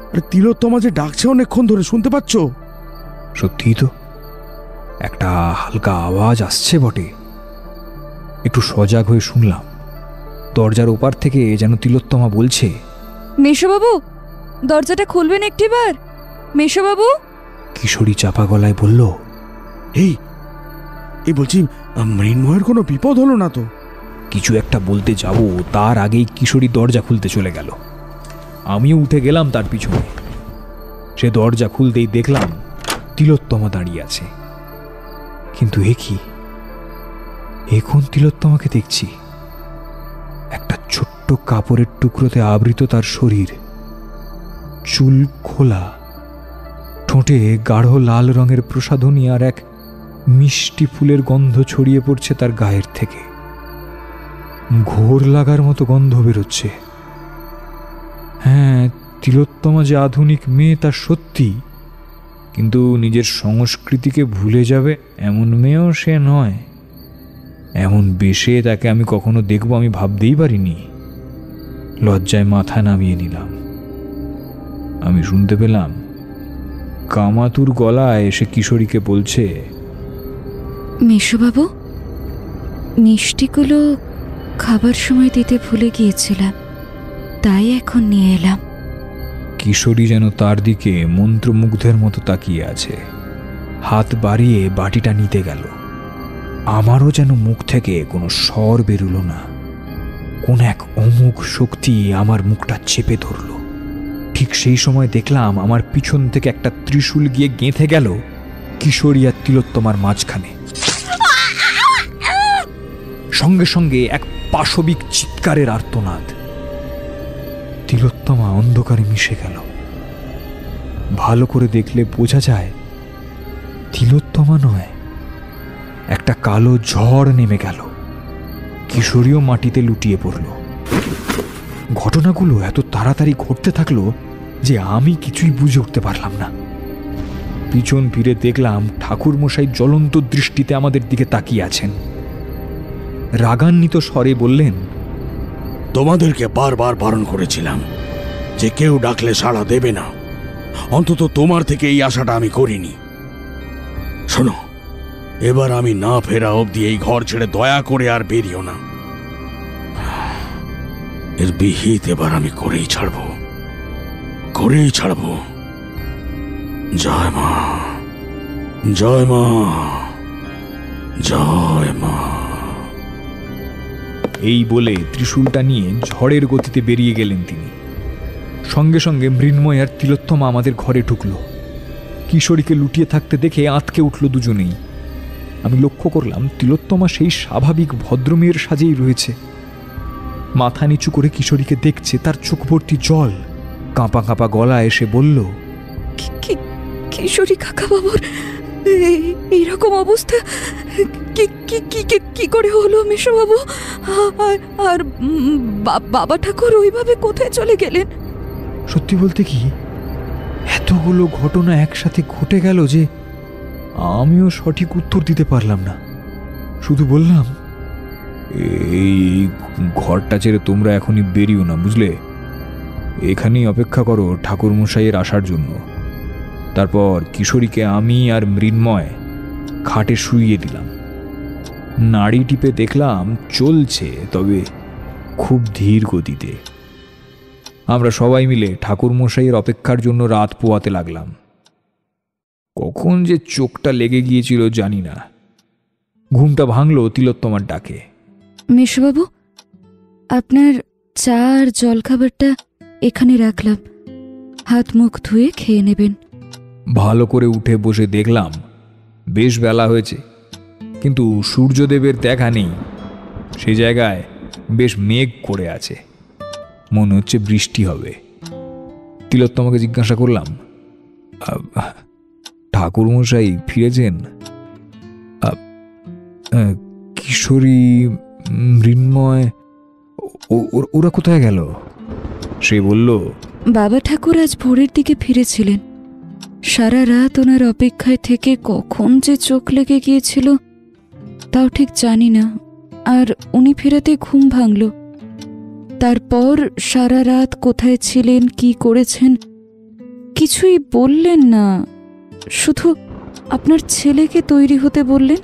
[SPEAKER 3] আরে তিলোত্তমা যে ডাকছে অনেকক্ষণ ধরে, শুনতে পাচ্ছ?
[SPEAKER 1] সত্যিই তো, একটা হালকা আওয়াজ আসছে বটে। একটু সজাগ হয়ে শুনলাম। দরজার ওপার থেকে যেন তিলোত্তমা বলছে,
[SPEAKER 2] মেশোবাবু, দরজাটা খুলবেন একটিবার? মেশোবাবু।
[SPEAKER 1] কিশোরী চাপা গলায় বলল,
[SPEAKER 3] এই এই বলছি, মৃন্ময়ের কোনো বিপদ হলো না তো?
[SPEAKER 1] কিছু একটা বলতে যাব তার আগেই কিশোরী দরজা খুলতে চলে গেল। আমিও উঠে গেলাম তার পিছনে। সে দরজা খুলতেই দেখলাম তিলোত্তমা দাঁড়িয়ে আছে। কিন্তু এ কি, এখন তিলোত্তমাকে দেখছি। একটা ছোট্ট কাপড়ের টুকরোতে আবৃত তার শরীর, চুল খোলা, ঠোঁটে গাঢ় লাল রঙের প্রসাধনী আর এক মিষ্টি ফুলের গন্ধ ছড়িয়ে পড়ছে তার গায়ের থেকে। ঘোর লাগার মতো গন্ধ বেরোচ্ছে। হ্যাঁ, তিলোত্তমা যে আধুনিক মেয়ে তা সত্যি, কিন্তু নিজের সংস্কৃতিকে ভুলে যাবে এমন মেয়েও সে নয়। এমন বেশে তাকে আমি কখনো দেখব আমি ভাবতেই পারিনি। লজ্জায় মাথা নামিয়ে নিলাম। আমি শুনতে পেলাম কামাতুর গলায় এসে কিশোরীকে বলছে,
[SPEAKER 6] মেশোবাবু, মিষ্টিগুলো খাবার সময় দিতে ভুলে গিয়েছিলাম, তাই এখন নিয়ে এলাম।
[SPEAKER 1] কিশোরী যেন তার দিকে মন্ত্রমুগ্ধের মতো তাকিয়ে আছে। হাত বাড়িয়ে বাটিটা নিতে গেল। আমারও যেন মুখ থেকে কোনো স্বর বেরুলো না। কোন এক অমোঘ শক্তি আমার মুখটা চেপে ধরল। ঠিক সেই সময় দেখলাম আমার পিছন থেকে একটা ত্রিশূল গিয়ে গেঁথে গেল কিশোরী আর তিলোত্তমার মাঝখানে। সঙ্গে সঙ্গে এক পাশবিক চিৎকারের আর্তনাদ। তিলোত্তমা অন্ধকারে মিশে গেল। ভালো করে দেখলে বোঝা যায় তিলোত্তমা নয়, একটা কালো ঝড় নেমে গেল। কিশোরীও মাটিতে লুটিয়ে পড়ল। ঘটনাগুলো এত তাড়াতাড়ি ঘটতে থাকলো যে আমি কিছুই বুঝে উঠতে পারলাম না। পিছন ফিরে দেখলাম ঠাকুরমশাই জ্বলন্ত দৃষ্টিতে আমাদের দিকে তাকিয়ে আছেন। রাগান্বিত স্বরে বললেন,
[SPEAKER 5] তোমাদেরকে বারবার বারণ করেছিলাম যে কেউ ডাকলে সাড়া দেবে না। অন্তত তোমার থেকে এই আশাটা আমি করিনি। শোনো, এবার আমি না ফেরা অবধি এই ঘর ছেড়ে দয়া করে আর বেরিও না। এর বিহিত এবার আমি করেই ছাড়ব, করেই ছাড়ব। জয় মা, জয় মা, জয় মা।
[SPEAKER 1] এই বলে ত্রিশূলটা নিয়ে ঝড়ের গতিতে বেরিয়ে গেলেন তিনি। সঙ্গে সঙ্গে মৃন্ময় আর তিলোত্তমা আমাদের ঘরে ঢুকল। কিশোরীকে লুটিয়ে থাকতে দেখে আঁতকে উঠল দুজনেই। আমি লক্ষ্য করলাম তিলোত্তমা সেই স্বাভাবিক ভদ্রমেয়ের সাজেই রয়েছে। মাথা নিচু করে কিশোরীকে দেখছে, তার চোখ ভর্তি জল। কাঁপা কাঁপা গলা এসে বলল,
[SPEAKER 2] কিশোরী কাকাবাবুর এইরকম অবস্থা কি করে হলো মেশোবাবু? আর বাবা ঠাকুর ওইভাবে কোথায় চলে গেলেন?
[SPEAKER 1] সত্যি বলতে কি, এতগুলো ঘটনা একসাথে ঘটে গেল যে আমিও সঠিক উত্তর দিতে পারলাম না। শুধু বললাম, এই ঘরটা ছেড়ে তোমরা এখনই বেরিও না, বুঝলে? এখানেই অপেক্ষা করো ঠাকুরমশাইয়ের আসার জন্য। তারপর কিশোরীকে আমি আর মৃন্ময় খাটে শুইয়ে দিলাম। নাড়ি টিপে দেখলাম চলছে, তবে খুব ধীর গতিতে। আমরা সবাই মিলে ঠাকুরমশাইয়ের অপেক্ষার জন্য রাত পোয়াতে লাগলাম। কখন যে চোখটা লেগে গিয়েছিল জানি না। ঘুমটা ভাঙল তিলোত্তমার ডাকে।
[SPEAKER 6] মেশোবাবু, আপনার চা আর জলখাবারটা এখানে রাখলাম, হাত মুখ ধুয়ে খেয়ে নেবেন।
[SPEAKER 1] ভালো করে উঠে বসে দেখলাম বেশ বেলা হয়েছে, কিন্তু সূর্যদেবের দেখা নেই। সে জায়গায় বেশ মেঘ করে আছে, মনে হচ্ছে বৃষ্টি হবে। তিলোত্তমাকে জিজ্ঞাসা করলাম, ঠাকুরমশাই ফিরেছেন? কিশোরী, মৃন্ময়, ওরা কোথায় গেল? সে বলল,
[SPEAKER 6] বাবা ঠাকুর আজ ভোরের দিকে ফিরেছিলেন। সারা রাত ওনার অপেক্ষায় থেকে কখন যে চোখ লেগে গিয়েছিল তাও ঠিক জানি না। আর উনি ফেরাতে ঘুম ভাঙল। তারপর সারা রাত কোথায় ছিলেন, কি করেছেন কিছুই বললেন না। শুধু আপনার ছেলেকে তৈরি হতে বললেন,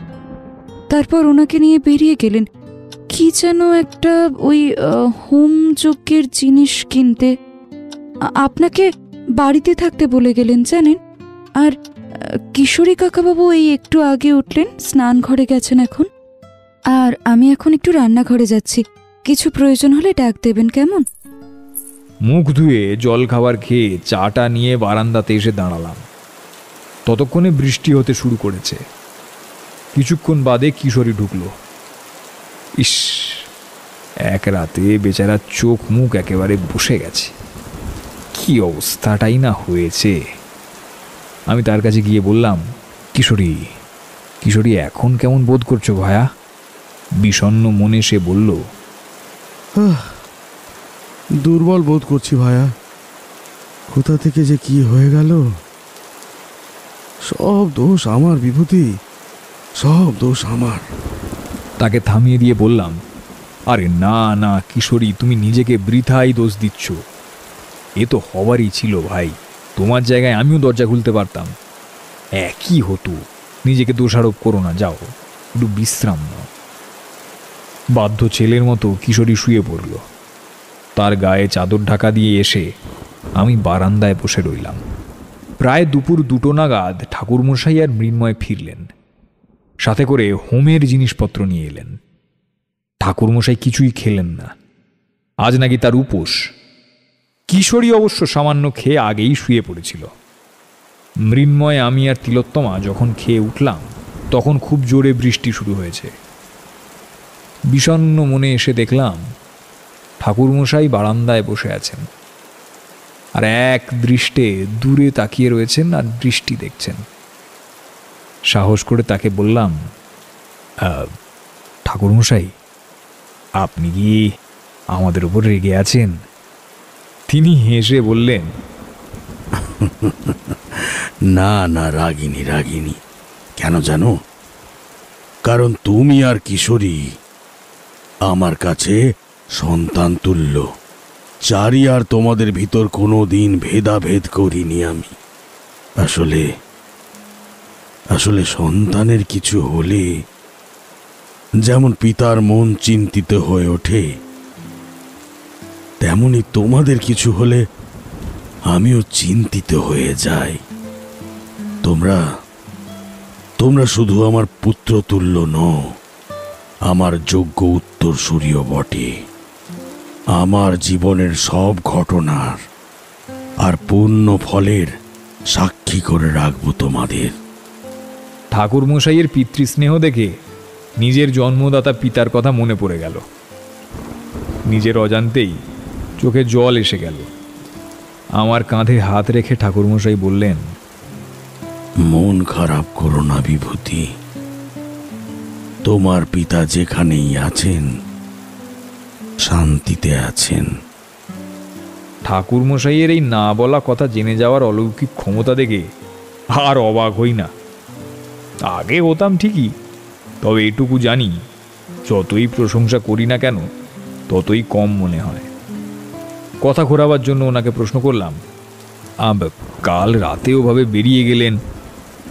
[SPEAKER 6] তারপর ওনাকে নিয়ে বেরিয়ে গেলেন কি যেন একটা ওই হোম যজ্ঞের জিনিস কিনতে। আপনাকে বাড়িতে থাকতে বলে গেলেন জানেন। আর কিশোরী কাকাবাবু এই একটু আগে উঠলেন, স্নান ঘরে গেছেন এখন। আর আমি এখন একটু রান্নাঘরে যাচ্ছি, কিছু প্রয়োজন হলে ডাক দেবেন কেমন?
[SPEAKER 1] মুখ ধুয়ে জল খাবার খেয়ে চাটা নিয়ে বারান্দাতে এসে দাঁড়ালাম। ততক্ষণে বৃষ্টি হতে শুরু করেছে। কিছুক্ষণ বাদে কিশোরী ঢুকলো। ইস, এক রাতে বেচারার চোখ মুখ একেবারে বসে গেছে। কি অবস্থাটাই না হয়েছে। আমি তার কাছে গিয়ে বললাম, কিশোরী, কিশোরী এখন কেমন বোধ করছো ভায়া? বিষণ্ণ মনে সে বলল,
[SPEAKER 3] দুর্বল বোধ করছি ভায়া। কোথা থেকে যে কি হয়ে গেল। সব দোষ আমার বিভূতি, সব দোষ আমার।
[SPEAKER 1] তাকে থামিয়ে দিয়ে বললাম, আরে না না কিশোরী, তুমি নিজেকে বৃথাই দোষ দিচ্ছ। এ তো হওয়ারই ছিল ভাই। তোমার জায়গায় আমিও দরজা খুলতে পারতাম, একই হতো। নিজেকে দোষারোপ করো না, যাও একটু বিশ্রাম নাও। বাধ্য ছেলের মতো কিশোরী শুয়ে পড়ল। তার গায়ে চাদর ঢাকা দিয়ে এসে আমি বারান্দায় বসে রইলাম। প্রায় দুপুর 2টো নাগাদ ঠাকুরমশাই আর মৃন্ময় ফিরলেন। সাথে করে হোমের জিনিসপত্র নিয়ে এলেন। ঠাকুরমশাই কিছুই খেলেন না, আজ নাকি তার উপোস। কিশোরী অবশ্য সামান্য খেয়ে আগেই শুয়ে পড়েছিল। মৃন্ময়, আমি আর তিলোত্তমা যখন খেয়ে উঠলাম তখন খুব জোরে বৃষ্টি শুরু হয়েছে। বিষণ্ণ মনে এসে দেখলাম ঠাকুরমশাই বারান্দায় বসে আছেন, আর এক দৃষ্টে দূরে তাকিয়ে রয়েছেন আর বৃষ্টি দেখছেন। সাহস করে তাকে বললাম, ঠাকুরমশাই, আপনি কি আমাদের উপর রেগে আছেন? তিনি হেসে বললেন,
[SPEAKER 5] না না, রাগিনী রাগিনী। কেন জানো? কারণ তুমি আর কিশোরী আমার কাছে সন্তান তুল্য। চারি আর তোমাদের ভিতর কোনো দিন ভেদাভেদ করিনি আমি। আসলে আসলে সন্তানের কিছু হলে যেমন পিতার মন চিন্তিত হয়ে ওঠে, তেমনি তোমাদের কিছু হলে আমিও চিন্তিত হয়ে যাই। তোমরা শুধু আমার পুত্র তুল্য নও, আমার যোগ্য উত্তরসূরিও বটে। আমার জীবনের সব ঘটনার আর পূর্ণ ফলের সাক্ষী করে রাখবো তোমাদের।
[SPEAKER 1] ঠাকুরমশাইয়ের পিতৃস্নেহ দেখে নিজের জন্মদাতা পিতার কথা মনে পড়ে গেল। নিজের অজান্তেই চোখে জল এসে গেল। আমার কাঁধে হাত রেখে ঠাকুরমশাই বললেন,
[SPEAKER 5] মন খারাপ করো না বিভূতি। তোমার পিতা যেখানেই আছেন শান্তিতে আছেন।
[SPEAKER 1] ঠাকুরমশাইয়ের এই না বলা কথা জেনে যাওয়ার অলৌকিক ক্ষমতা দেখে আর অবাক হই না। আগে হতাম ঠিকই, তবে এটুকু জানি, যতই প্রশংসা করি না কেন ততই কম মনে হয়। কথা ঘোরাবার জন্য ওনাকে প্রশ্ন করলাম, কাল রাতে ওভাবে বেরিয়ে গেলেন,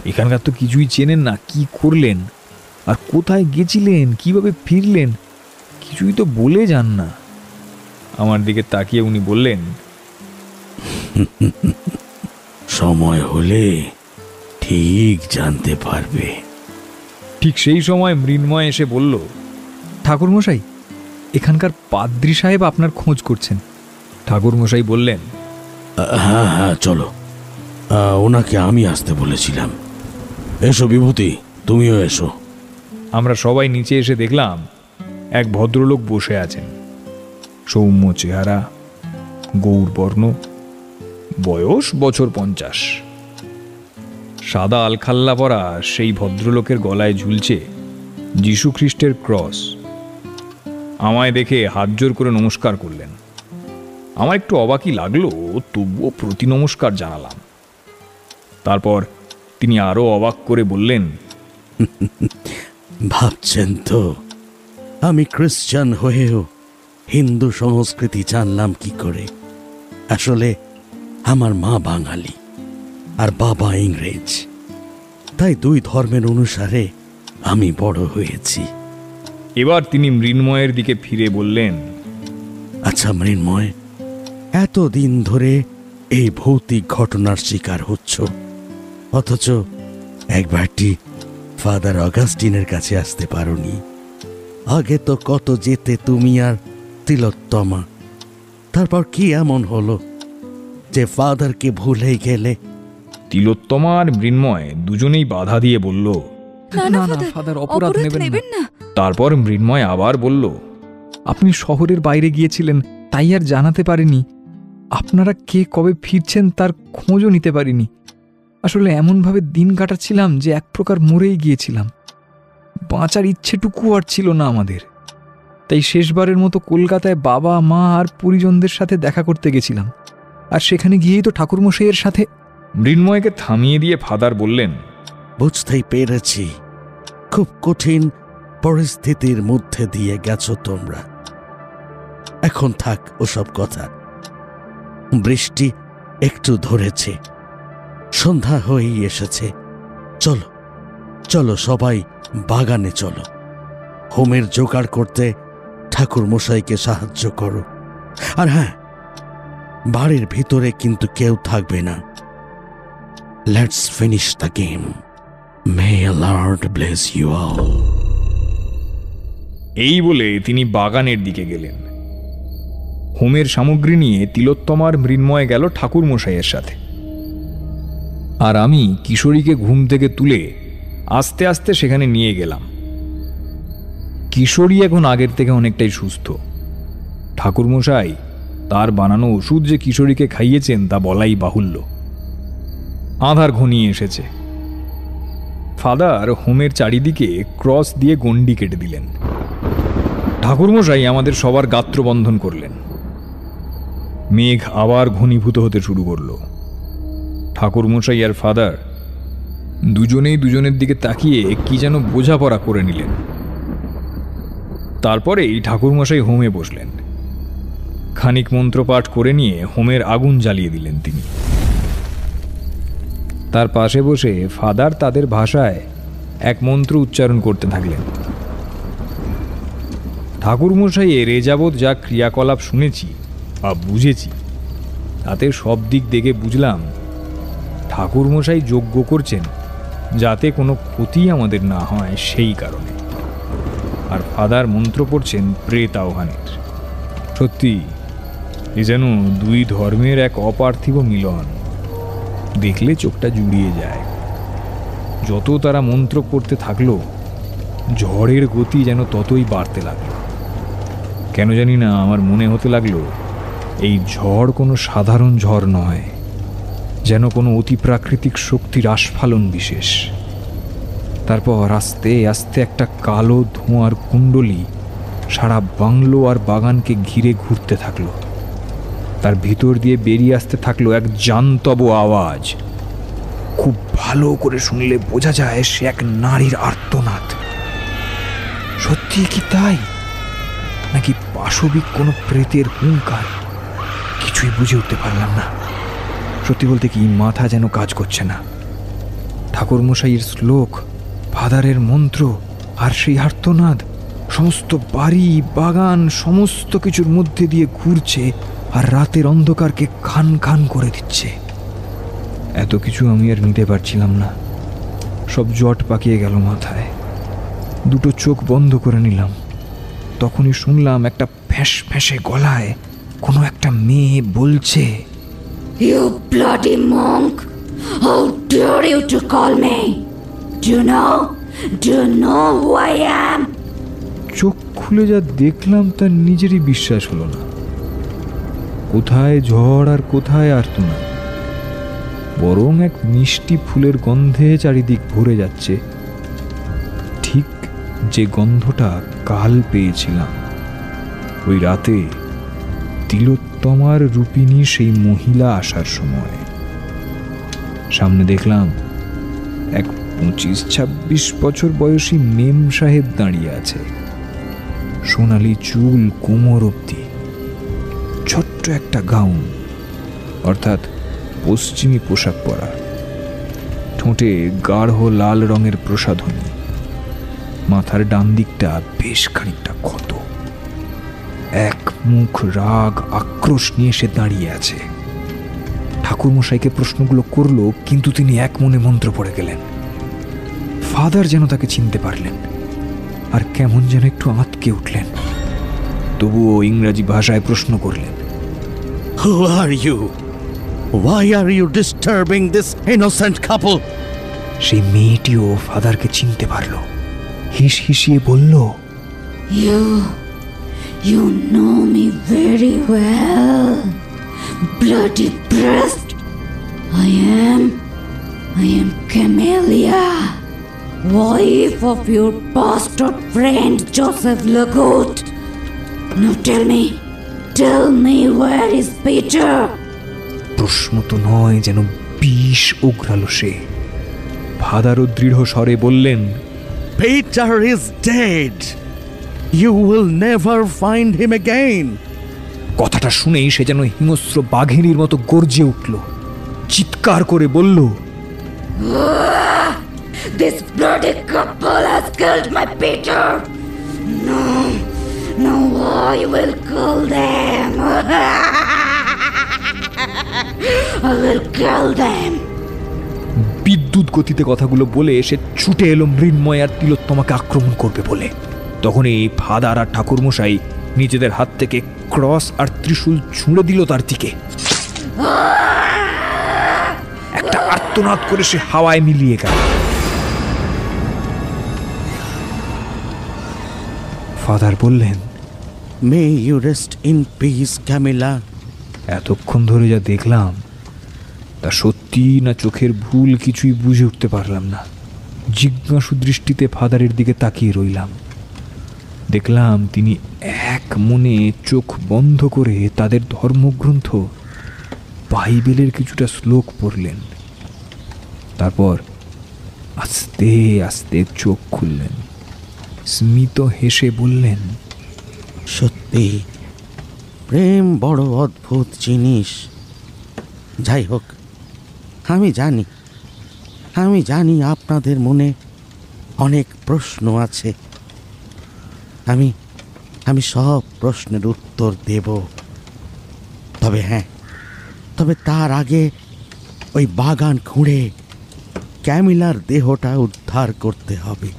[SPEAKER 1] এখানকার তো কিছুই চেনেন না, কি করলেন আর কোথায় গেছিলেন, কিভাবে ফিরলেন, কিছুই তো বলে যান না। আমার দিকে তাকিয়ে উনি বললেন,
[SPEAKER 5] সময় হলে ঠিক জানতে পারবে।
[SPEAKER 1] ঠিক সেই সময় মৃন্ময় এসে বলল,
[SPEAKER 4] ঠাকুরমশাই, এখানকার পাদ্রী সাহেব আপনার খোঁজ করছেন।
[SPEAKER 1] ঠাকুরমশাই বললেন,
[SPEAKER 5] হ্যাঁ হ্যাঁ, চলো। ওনাকে আমি আসতে বলেছিলাম। এসো বিভূতি, তুমিও এসো।
[SPEAKER 1] আমরা সবাই নিচে এসে দেখলাম এক ভদ্রলোক বসে আছেন। সৌম্য চেহারা, গৌরবর্ণ, বয়স বছর 50। সাদা আলখাল্লা পরা সেই ভদ্রলোকের গলায় ঝুলছে যীশুখ্রিস্টের ক্রস। আমায় দেখে হাত জোর করে নমস্কার করলেন। আমার একটু অবাকই লাগলো, তবুও প্রতি নমস্কার জানালাম। তারপর তিনি আরো অবাক করে বললেন,
[SPEAKER 5] ভাবছেন তো আমি খ্রিস্টান হয়েও হিন্দু সংস্কৃতি জানলাম কি করে? আসলে আমার মা বাঙালি আর বাবা ইংরেজ, তাই দুই ধর্মের অনুসারে আমি বড় হয়েছি।
[SPEAKER 1] এবার তিনি মৃন্ময়ের দিকে ফিরে বললেন,
[SPEAKER 5] আচ্ছা মৃন্ময়, এতদিন ধরে এই ভৌতিক ঘটনার শিকার হচ্ছ, অথচ একবারটি ফাদার অগাস্টিনের কাছে আসতে পারোনি। আগে তো কত যেতে তুমি আর তিলোত্তমা, তারপর কি এমন হলো যে ফাদারকে ভুলে গেলে?
[SPEAKER 1] তিলোত্তমা আর মৃন্ময় দুজনেই বাধা দিয়ে বলল,
[SPEAKER 4] না না ফাদার, অপরাধ নেবেন না।
[SPEAKER 1] তারপর মৃন্ময় আবার বলল,
[SPEAKER 4] আপনি শহরের বাইরে গিয়েছিলেন, তাই আর জানাতে পারিনি। আপনারা কে কবে ফিরছেন তার খোঁজও নিতে পারিনি। আসলে এমনভাবে দিন কাটাচ্ছিলাম যে এক প্রকার মরেই গিয়েছিলাম। বাঁচার ইচ্ছেটুকু আর ছিল না আমাদের। তাই শেষবারের মতো কলকাতায় বাবা মা আর পরিজনদের সাথে দেখা করতে গেছিলাম। আর সেখানে গিয়েই তো ঠাকুরমশাইয়ের সাথে।
[SPEAKER 1] মৃন্ময়কে থামিয়ে দিয়ে ফাদার বললেন,
[SPEAKER 5] বুঝতেই পেরেছি, খুব কঠিন পরিস্থিতির মধ্যে দিয়ে গেছো তোমরা। এখন থাক ওসব কথা। বৃষ্টি একটু ধরেছে, সন্ধ্যা হয়েই এসেছে। চলো চলো, সবাই বাগানে চলো। হোমের জোগাড় করতে ঠাকুর মশাইকে সাহায্য করো। আর হ্যাঁ, বাড়ির ভিতরে কিন্তু কেউ থাকবে না। Let's finish the game. May Lord bless you all.
[SPEAKER 1] এই বলে তিনি বাগানের দিকে গেলেন। হোমের সামগ্রী নিয়ে তিলোত্তমার মৃন্ময় গেল ঠাকুর মশাইয়ের সাথে। আর আমি কিশোরীকে ঘুম থেকে তুলে আস্তে আস্তে সেখানে নিয়ে গেলাম। কিশোরী এখন আগের থেকে অনেকটাই সুস্থ। ঠাকুরমশাই তার বানানো ওষুধ যে কিশোরীকে খাইয়েছেন তা বলাই বাহুল্য। আঁধার ঘনিয়ে এসেছে। ফাদার হোমের চারিদিকে ক্রস দিয়ে গণ্ডি কেটে দিলেন। ঠাকুরমশাই আমাদের সবার গাত্রবন্ধন করলেন। মেঘ আবার ঘনীভূত হতে শুরু করল। ঠাকুরমশাই আর ফাদার দুজনেই দুজনের দিকে তাকিয়ে কি যেন বোঝাপড়া করে নিলেন। তারপরেই ঠাকুরমশাই হোমে বসলেন। খানিক মন্ত্রপাঠ করে নিয়ে হোমের আগুন জ্বালিয়ে দিলেন তিনি। তার পাশে বসে ফাদার তাদের ভাষায় এক মন্ত্র উচ্চারণ করতে থাকলেন। ঠাকুরমশাইয়ের এ যাবৎ যা ক্রিয়াকলাপ শুনেছি বা বুঝেছি, তাতে সব দিক দেখে বুঝলাম ঠাকুরমশাই যজ্ঞ করছেন যাতে কোনো ক্ষতি আমাদের না হয় সেই কারণে। আর ফাদার মন্ত্র পড়ছেন প্রেত আহ্বানের। সত্যি এ যেন দুই ধর্মের এক অপার্থিব মিলন। দেখলে চোখটা জুড়িয়ে যায়। যত তারা মন্ত্র পড়তে থাকলো, ঝড়ের গতি যেন ততই বাড়তে লাগলো। কেন জানি না আমার মনে হতে লাগলো এই ঝড় কোনো সাধারণ ঝড় নয়, যেন কোনো অতিপ্রাকৃতিক শক্তির আস্ফালন বিশেষ। তারপর আস্তে আস্তে একটা কালো ধোঁয়ার কুণ্ডলী সারা বাংলো আর বাগানকে ঘিরে ঘুরতে থাকলো। তার ভিতর দিয়ে বেরিয়ে আসতে থাকলো এক জান্তব আওয়াজ। খুব ভালো করে শুনলে বোঝা যায় সে এক নারীর আর্তনাদ। সত্যি কি তাই, নাকি পাশবিক কোনো প্রেতের হুঙ্কার? কিছুই বুঝে উঠতে পারলাম না। সত্যি বলতে কি মাথা যেন কাজ করছে না। ঠাকুরমশাইয়ের শ্লোক, ফাদারের মন্ত্র আর সেই আর্তনাদ সমস্ত বাড়ি বাগান সমস্ত কিছুর মধ্যে দিয়ে ঘুরছে
[SPEAKER 4] আর রাতের অন্ধকারকে খান খান করে দিচ্ছে। এত কিছু আমি আর নিতে পারছিলাম না, সব জট পাকিয়ে গেল মাথায়। দুটো চোখ বন্ধ করে নিলাম। তখনই শুনলাম একটা ফ্যাঁস ফ্যাঁসে গলায় কোনো একটা মেয়ে বলছে,
[SPEAKER 7] You bloody monk! How dare you to call me? Do you know who I am?
[SPEAKER 4] চোখ খুলে যা দেখলাম তার নিজেরই বিশ্বাস হলো না। কোথায় ঝড় আর কোথায় আর্তনা, বরং এক মিষ্টি ফুলের গন্ধে চারিদিক ভরে যাচ্ছে, ঠিক যে গন্ধটা কাল পেয়েছিলাম ওই রাতে তিলোত্তমার রূপিণী সেই মহিলা আসার সময়। সামনে দেখলাম এক 25-26 বছর বয়সী মেম সাহেব দাঁড়িয়ে আছে, সোনালি চুল কোমর অবধি, ছোট্ট একটা গাউন অর্থাৎ পশ্চিমী পোশাক পরা, ঠোঁটে গাঢ় লাল রঙের প্রসাধনী, মাথার ডান দিকটা বেশ খানিকটা ক্ষত। এক মুখ রাগ আক্রোশ নিয়ে সে দাঁড়িয়ে আছে। ঠাকুরমশাইকে প্রশ্নগুলো করলো, কিন্তু তিনি এক মনে মন্ত্র পড়ে গেলেন। ফাদার যেন তাকে চিনতে পারলেন, আর কেমন যেন একটু আঁতকে উঠলেন। তবুও ইংরাজি ভাষায় প্রশ্ন করলেন,
[SPEAKER 5] Who are you? Why are you disturbing this innocent couple?
[SPEAKER 4] সেই মেয়েটিও ফাদারকে চিনতে পারল, হিস হিসিয়ে বলল,
[SPEAKER 7] You know me very well, bloody breast. I am Camellia, wife of your bastard friend Joseph Legault. Now tell me where is Peter?
[SPEAKER 4] প্রশ্ন তো নয়, যেন বিষ উগরালো সে। ফাদারও দৃঢ় স্বরে বললেন,
[SPEAKER 5] Peter is dead. You will never find him again.
[SPEAKER 4] কথাটা শুনেই সে যেন হিংস্র বাঘিনীর মতো গর্জে উঠল, চিৎকার করে বলল,
[SPEAKER 7] This bloody couple has killed my Peter. No, I will kill them. I will kill them.
[SPEAKER 4] বিদ্যুৎ গতিতে কথাগুলো বলে সে ছুটে এলো মৃন্ময় আর তিলোত্তমাকে আক্রমণ করবে বলে। তখনই ফাদার আর ঠাকুরমশাই নিজেদের হাত থেকে ক্রস আর ত্রিশূল ছুঁড়ে দিল তার দিকে। একটা আর্তনাদ করে সে হাওয়ায় মিলিয়ে গেল। ফাদার বললেন,
[SPEAKER 5] May you rest in peace, Camilla.
[SPEAKER 4] এতক্ষণ ধরে যা দেখলাম তা সত্যি না চোখের ভুল কিছুই বুঝে উঠতে পারলাম না। জিজ্ঞাসু দৃষ্টিতে ফাদারের দিকে তাকিয়ে রইলাম। দেখলাম তিনি এক মনে চোখ বন্ধ করে তাদের ধর্মগ্রন্থ বাইবেলের কিছুটা শ্লোক পড়লেন। তারপর আস্তে আস্তে চোখ খুললেন, স্মিত হেসে বললেন,
[SPEAKER 5] সত্যি প্রেম বড় অদ্ভুত জিনিস। যাই হোক, আমি জানি আপনাদের মনে অনেক প্রশ্ন আছে। আমি সব প্রশ্নের উত্তর দেব। তবে তার আগে ওই বাগান খুঁড়ে ক্যামিলার দেহটা উদ্ধার করতে হবে।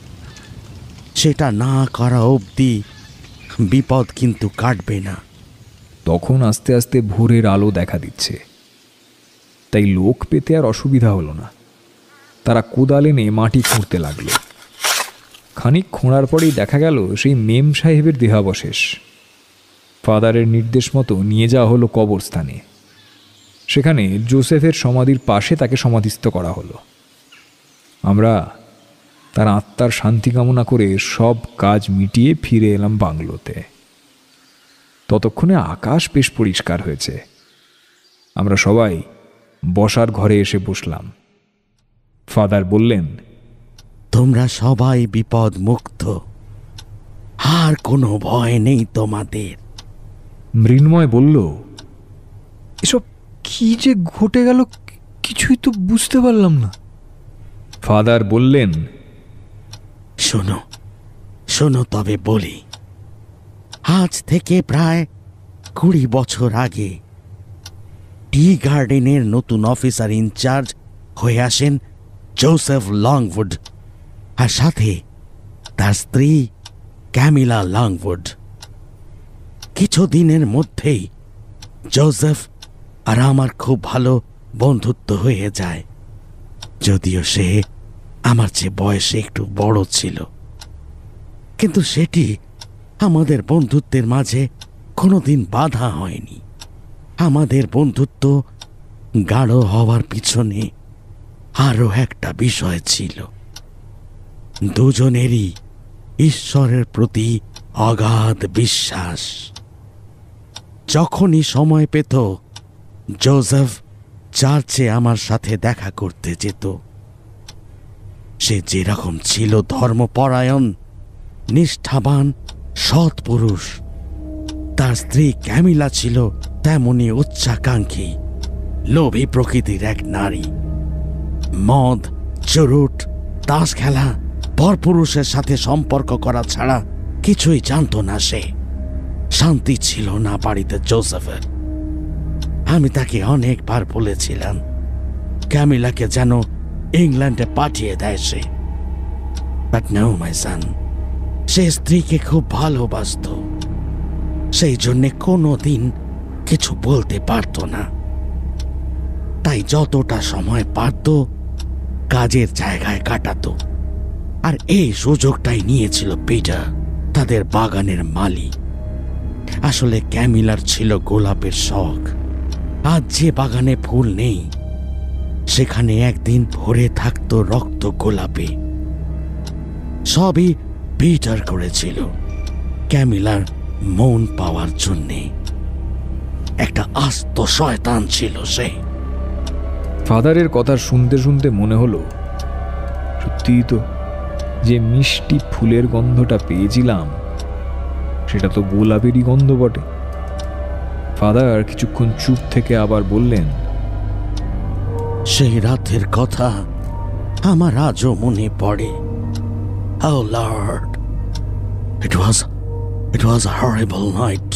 [SPEAKER 5] সেটা না করা অবধি বিপদ কিন্তু কাটবে না।
[SPEAKER 4] তখন আস্তে আস্তে ভোরের আলো দেখা দিচ্ছে, তাই লোক পেতে আর অসুবিধা হলো না। তারা কোদাল এনে মাটি খুঁড়তে লাগলো। খানিক খোঁড়ার পরেই দেখা গেল সেই মেম সাহেবের দেহাবশেষ। ফাদারের নির্দেশ মতো নিয়ে যাওয়া হলো কবরস্থানে। সেখানে জোসেফের সমাধির পাশে তাকে সমাধিস্থ করা হলো। আমরা তার আত্মার শান্তি কামনা করে সব কাজ মিটিয়ে ফিরে এলাম বাংলোতে। ততক্ষণে আকাশ বেশ পরিষ্কার হয়েছে। আমরা সবাই বসার ঘরে এসে বসলাম। ফাদার বললেন,
[SPEAKER 5] তোমরা সবাই বিপদ মুক্ত, আর কোনো ভয় নেই তোমাদের।
[SPEAKER 4] মৃন্ময় বলল, এসব কি যে ঘটে গেল কিছুই তো বুঝতে পারলাম না। ফাদার বললেন,
[SPEAKER 5] শোনো তবে বলি। আজ থেকে প্রায় 20 বছর আগে টি গার্ডেনের নতুন অফিসার ইনচার্জ হয়ে আসেন জোসেফ লংউড, আর সাথে তার স্ত্রী ক্যামিলা লংউড। কিছুদিনের মধ্যেই জোসেফ আর আমার খুব ভালো বন্ধুত্ব হয়ে যায়, যদিও সে আমার চেয়ে বয়সে একটু বড় ছিল। কিন্তু সেটি আমাদের বন্ধুত্বের মাঝে কোনোদিন বাধা হয়নি। আমাদের বন্ধুত্ব গাঢ় হওয়ার পিছনে আরও একটা বিষয় ছিল, দুজনেরই ঈশ্বরের প্রতি অগাধ বিশ্বাস। যখনই সময় পেত জোসেফ চার্চে আমার সাথে দেখা করতে যেত। সে যেরকম ছিল ধর্মপরায়ণ, নিষ্ঠাবান, সৎ পুরুষ, তার স্ত্রী ক্যামিলা ছিল তেমনি উচ্চাকাঙ্ক্ষী, লোভী প্রকৃতির এক নারী। মদ, চুরুট, তাস খেলা, পরপুরুষের সাথে সম্পর্ক করা ছাড়া কিছুই জানত না সে। শান্তি ছিল না বাড়িতে জোসেফের। আমি তাকে অনেকবার বলেছিলাম ক্যামিলাকে যেন ইংল্যান্ডে পাঠিয়ে দেয় সে। বাট নো মাই সান, সে স্ত্রীকে খুব ভালোবাসত, সেই জন্যে কোনো দিন কিছু বলতে পারত না। তাই যতটা সময় পারত কাজের জায়গায় কাটাতো। আর এই সুযোগটাই নিয়েছিল পিটার, তাদের বাগানের মালি। আসলে ক্যামিলার ছিল গোলাপের শখ। আজ যে বাগানে ফুল নেই, সেখানে একদিন ভরে থাকতো রক্ত গোলাপে। সবই পিটার করেছিল ক্যামিলার মন পাওয়ার জন্যে। একটা আস্ত শয়তান ছিল সে।
[SPEAKER 1] ফাদারের কথা শুনতে শুনতে মনে হলো, সত্যিই তো, যে মিষ্টি ফুলের গন্ধটা পেয়েছিলাম সেটা তো গোলাপেরই গন্ধ বটে। ফাদার কিছুক্ষণ চুপ থেকে আবার বললেন,
[SPEAKER 5] সেই রাতের কথা আমার আজও মনে পড়ে। Oh Lord, it was a horrible night.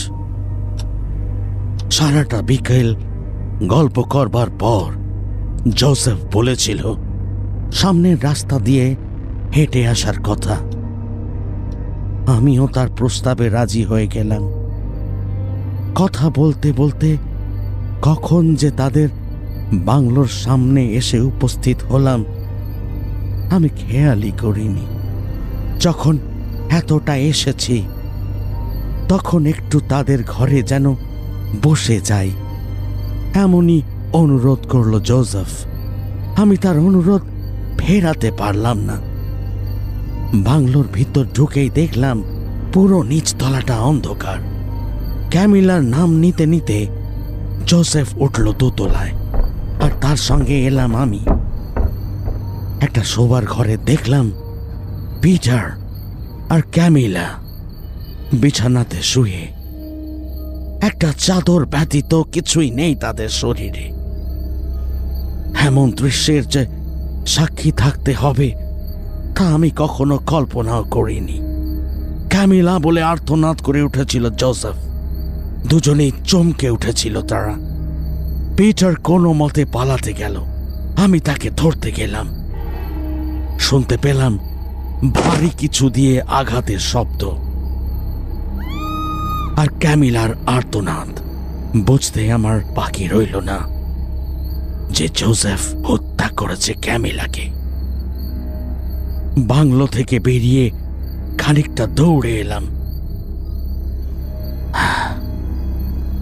[SPEAKER 5] সারাটা বিকেল গল্প করবার পর জোসেফ বলেছিল সামনের রাস্তা দিয়ে হেঁটে আসার কথা। আমিও তার প্রস্তাবে রাজি হয়ে গেলাম। কথা বলতে বলতে কখন যে তাদের বাংলোর সামনে এসে উপস্থিত হলাম আমি খেয়ালই করিনি। যখন এতটা এসেছি তখন একটু তাদের ঘরে যেন বসে যাই, এমনই অনুরোধ করলো জোসেফ। আমি তার অনুরোধ ফেরাতে পারলাম না। বাংলোর ভিতর ঢুকেই দেখলাম পুরো নিচতলাটা অন্ধকার। ক্যামিলার নাম নিতে নিতে জোসেফ উঠল দোতলায়, আর তার সঙ্গে এলাম আমি। একটা শোবার ঘরে দেখলাম পিটার আর ক্যামিলা বিছানাতে শুয়ে। একটা চাদর ব্যতীত কিছুই নেই তাদের শরীরে। এমন দৃশ্যের যে সাক্ষী থাকতে হবে তা আমি কখনো কল্পনাও করিনি। ক্যামিলা বলে আর্তনাদ করে উঠেছিল জোসেফ। দুজনেই চমকে উঠেছিল তারা। পিটার কোনো মতে পালাতে গেল। আমি তাকে ধরতে গেলাম। শুনতে পেলাম ভারী কিছু দিয়ে আঘাতের শব্দ আর ক্যামিলার আর্তনাদ। বুঝতে আমার বাকি রইল না যে জোসেফ হত্যা করেছে ক্যামিলাকে। বাংলো থেকে বেরিয়ে খানিকটা দৌড়ে এলাম,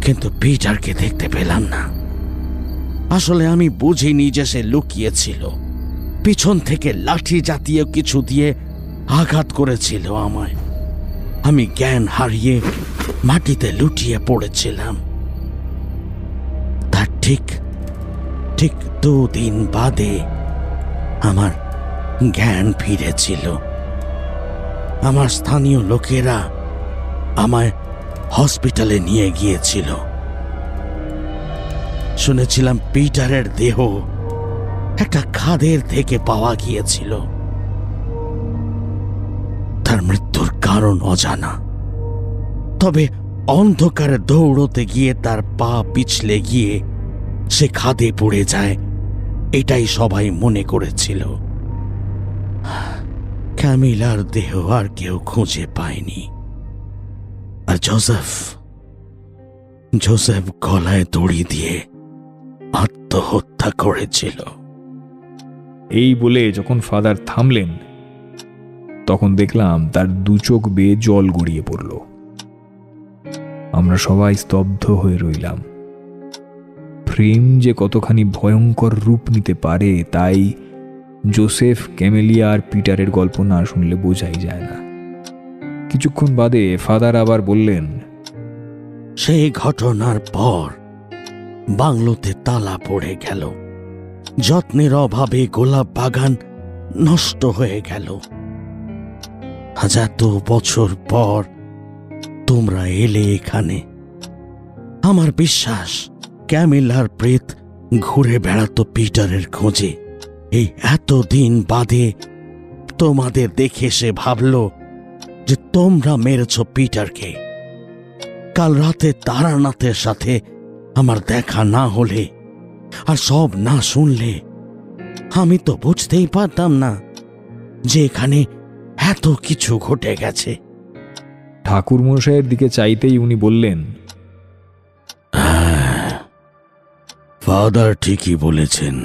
[SPEAKER 5] কিন্তু পিটারকে দেখতে পেলাম না। আসলে আমি বুঝিনি যে সে লুকিয়েছিল। পিছন থেকে লাঠি জাতীয় কিছু দিয়ে আঘাত করেছিল আমায়। আমি জ্ঞান হারিয়ে মাটিতে লুটিয়ে পড়েছিলাম। তার ঠিক 2 দিন বাদে আমার জ্ঞান ফিরেছিল। আমার স্থানীয় লোকেরা আমায় হসপিটালে নিয়ে গিয়েছিল। শুনেছিলাম পিটারের দেহ একটা খাদের থেকে পাওয়া গিয়েছিল। তার মৃত্যুর কারণ অজানা, তবে অন্ধকারে দৌড়তে গিয়ে তার পা পিছলে গিয়ে সে খাদে পড়ে যায়, এটাই সবাই মনে করেছিল। ক্যামিলার দেহ আর কেউ খুঁজে পায়নি। আর জোসেফ গলায় দড়ি দিয়ে আত্মহত্যা করেছিল।
[SPEAKER 1] এই বলে যখন ফাদার থামলেন, তখন দেখলাম তার দু চোখ বেয়ে জল গড়িয়ে পড়ল। আমরা সবাই স্তব্ধ হয়ে রইলাম। প্রেম যে কতখানি ভয়ঙ্কর রূপ নিতে পারে, তাই জোসেফ, ক্যামেলিয়া আর পিটারের গল্প না শুনলে বোঝাই যায় না। কিছুক্ষণ বাদে ফাদার আবার বললেন,
[SPEAKER 5] সেই ঘটনার পর বাংলোতে তালা পড়ে গেল। যত্নের অভাবে গোলাপ বাগান নষ্ট হয়ে গেল। আজ এত বছর পর তোমরা এলে এখানে। আমার বিশ্বাস ক্যামিলার প্রেত ঘুরে বেড়াতো পিটারের খোঁজে। এই এতদিন বাদে তোমাদের দেখে সে ভাবল যে তোমরা মেরেছ পিটারকে। কাল রাতে তারানাথের সাথে আমার দেখা না হলে আর সব না শুনলে আমি তো বুঝতেই পারতাম না যে এখানে এত কিছু ঘটে গেছে।
[SPEAKER 1] ঠাকুর মশাইয়ের দিকে চাইতেই উনি বললেন,
[SPEAKER 5] ফাদার ঠিকই বলেছেন।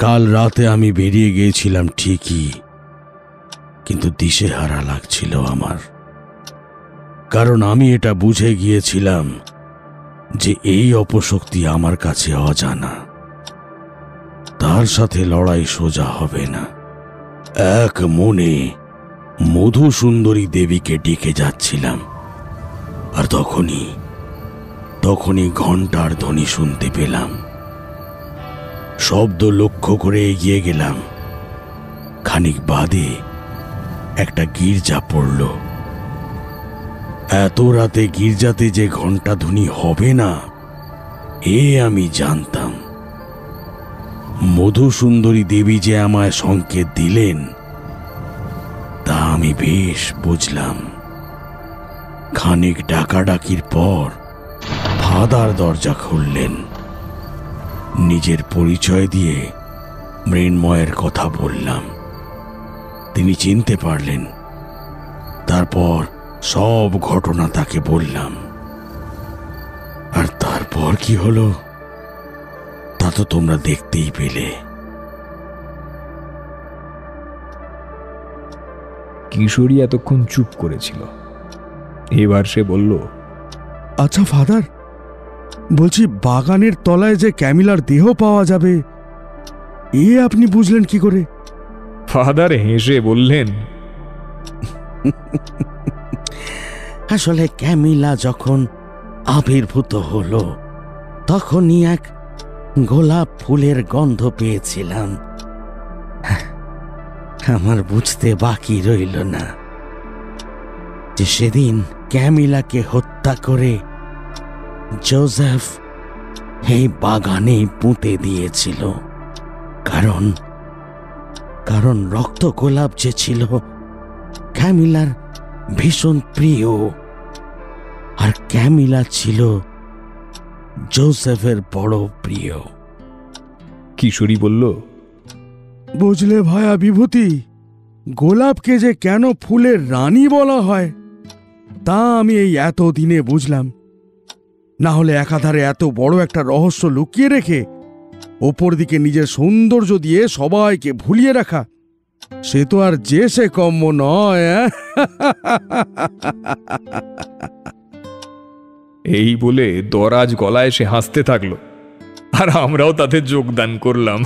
[SPEAKER 5] কাল রাতে আমি বেরিয়ে গিয়েছিলাম ঠিকই, কিন্তু দিশেহারা লাগছিল আমার। কারণ আমি এটা বুঝে গিয়েছিলাম যে এই অপশক্তি আমার কাছে অজানা। তার সাথে লড়াই সোজা হবে না। এক মনে মধুসুন্দরী দেবীকে ডেকে যাচ্ছিলাম, আর তখনই ঘণ্টার ধ্বনি শুনতে পেলাম। শব্দ লক্ষ্য করে এগিয়ে গেলাম। খানিক বাদে একটা গির্জা পড়ল। এত রাতে গির্জাতে যে ঘণ্টা ধ্বনি হবে না, এ আমি জানতাম। মধুসুন্দরী দেবী যে আমায় সংকেত দিলেন, তা আমি বেশ বুঝলাম। খানিক ডাকাডাকির পর ফাদার দরজা খুললেন। নিজের পরিচয় দিয়ে মৃন্ময়ের কথা বললাম। তিনি চিনতে পারলেন। তারপর সব ঘটনা তাকে বললাম। আর তারপর কি হলো তা তো তোমরা দেখতেই পেলে।
[SPEAKER 1] কিশোরী এতক্ষণ চুপ করেছিল। এবার সে বলল,
[SPEAKER 3] আচ্ছা ফাদার, বলছি বাগানের তলায় যে ক্যামিলার দেহ পাওয়া যাবে, এ আপনি বুঝলেন কি করে?
[SPEAKER 1] ফাদার হেসে বললেন,
[SPEAKER 5] আসলে ক্যামিলা যখন আবির্ভূত হলো, তখনই এক গোলাপ ফুলের গন্ধ পেয়েছিলাম। আমার বুঝতে বাকি রইল না যে সেদিন ক্যামিলাকে হত্যা করে জোসেফ এই বাগানে পুঁতে দিয়েছিল। কারণ রক্ত গোলাপ যে ছিল ক্যামিলার ভীষণ প্রিয়, আর ক্যামিলা ছিল জোসেফের বড় প্রিয়।
[SPEAKER 1] কিশোরী বলল,
[SPEAKER 3] বুঝলে ভায়া বিভূতি, গোলাপকে যে কেন ফুলের রানী বলা হয় তা আমি এই এতদিনে বুঝলাম। না হলে একাধারে এত বড় একটা রহস্য লুকিয়ে রেখে ওপর দিকে নিজের সৌন্দর্য দিয়ে সবাইকে ভুলিয়ে রাখা, সে তো আর যে সে কম্য নয়।
[SPEAKER 1] এই বলে দরাজ গলায় সে হাসতে থাকলো, আর আমরাও তাতে যোগদান করলাম।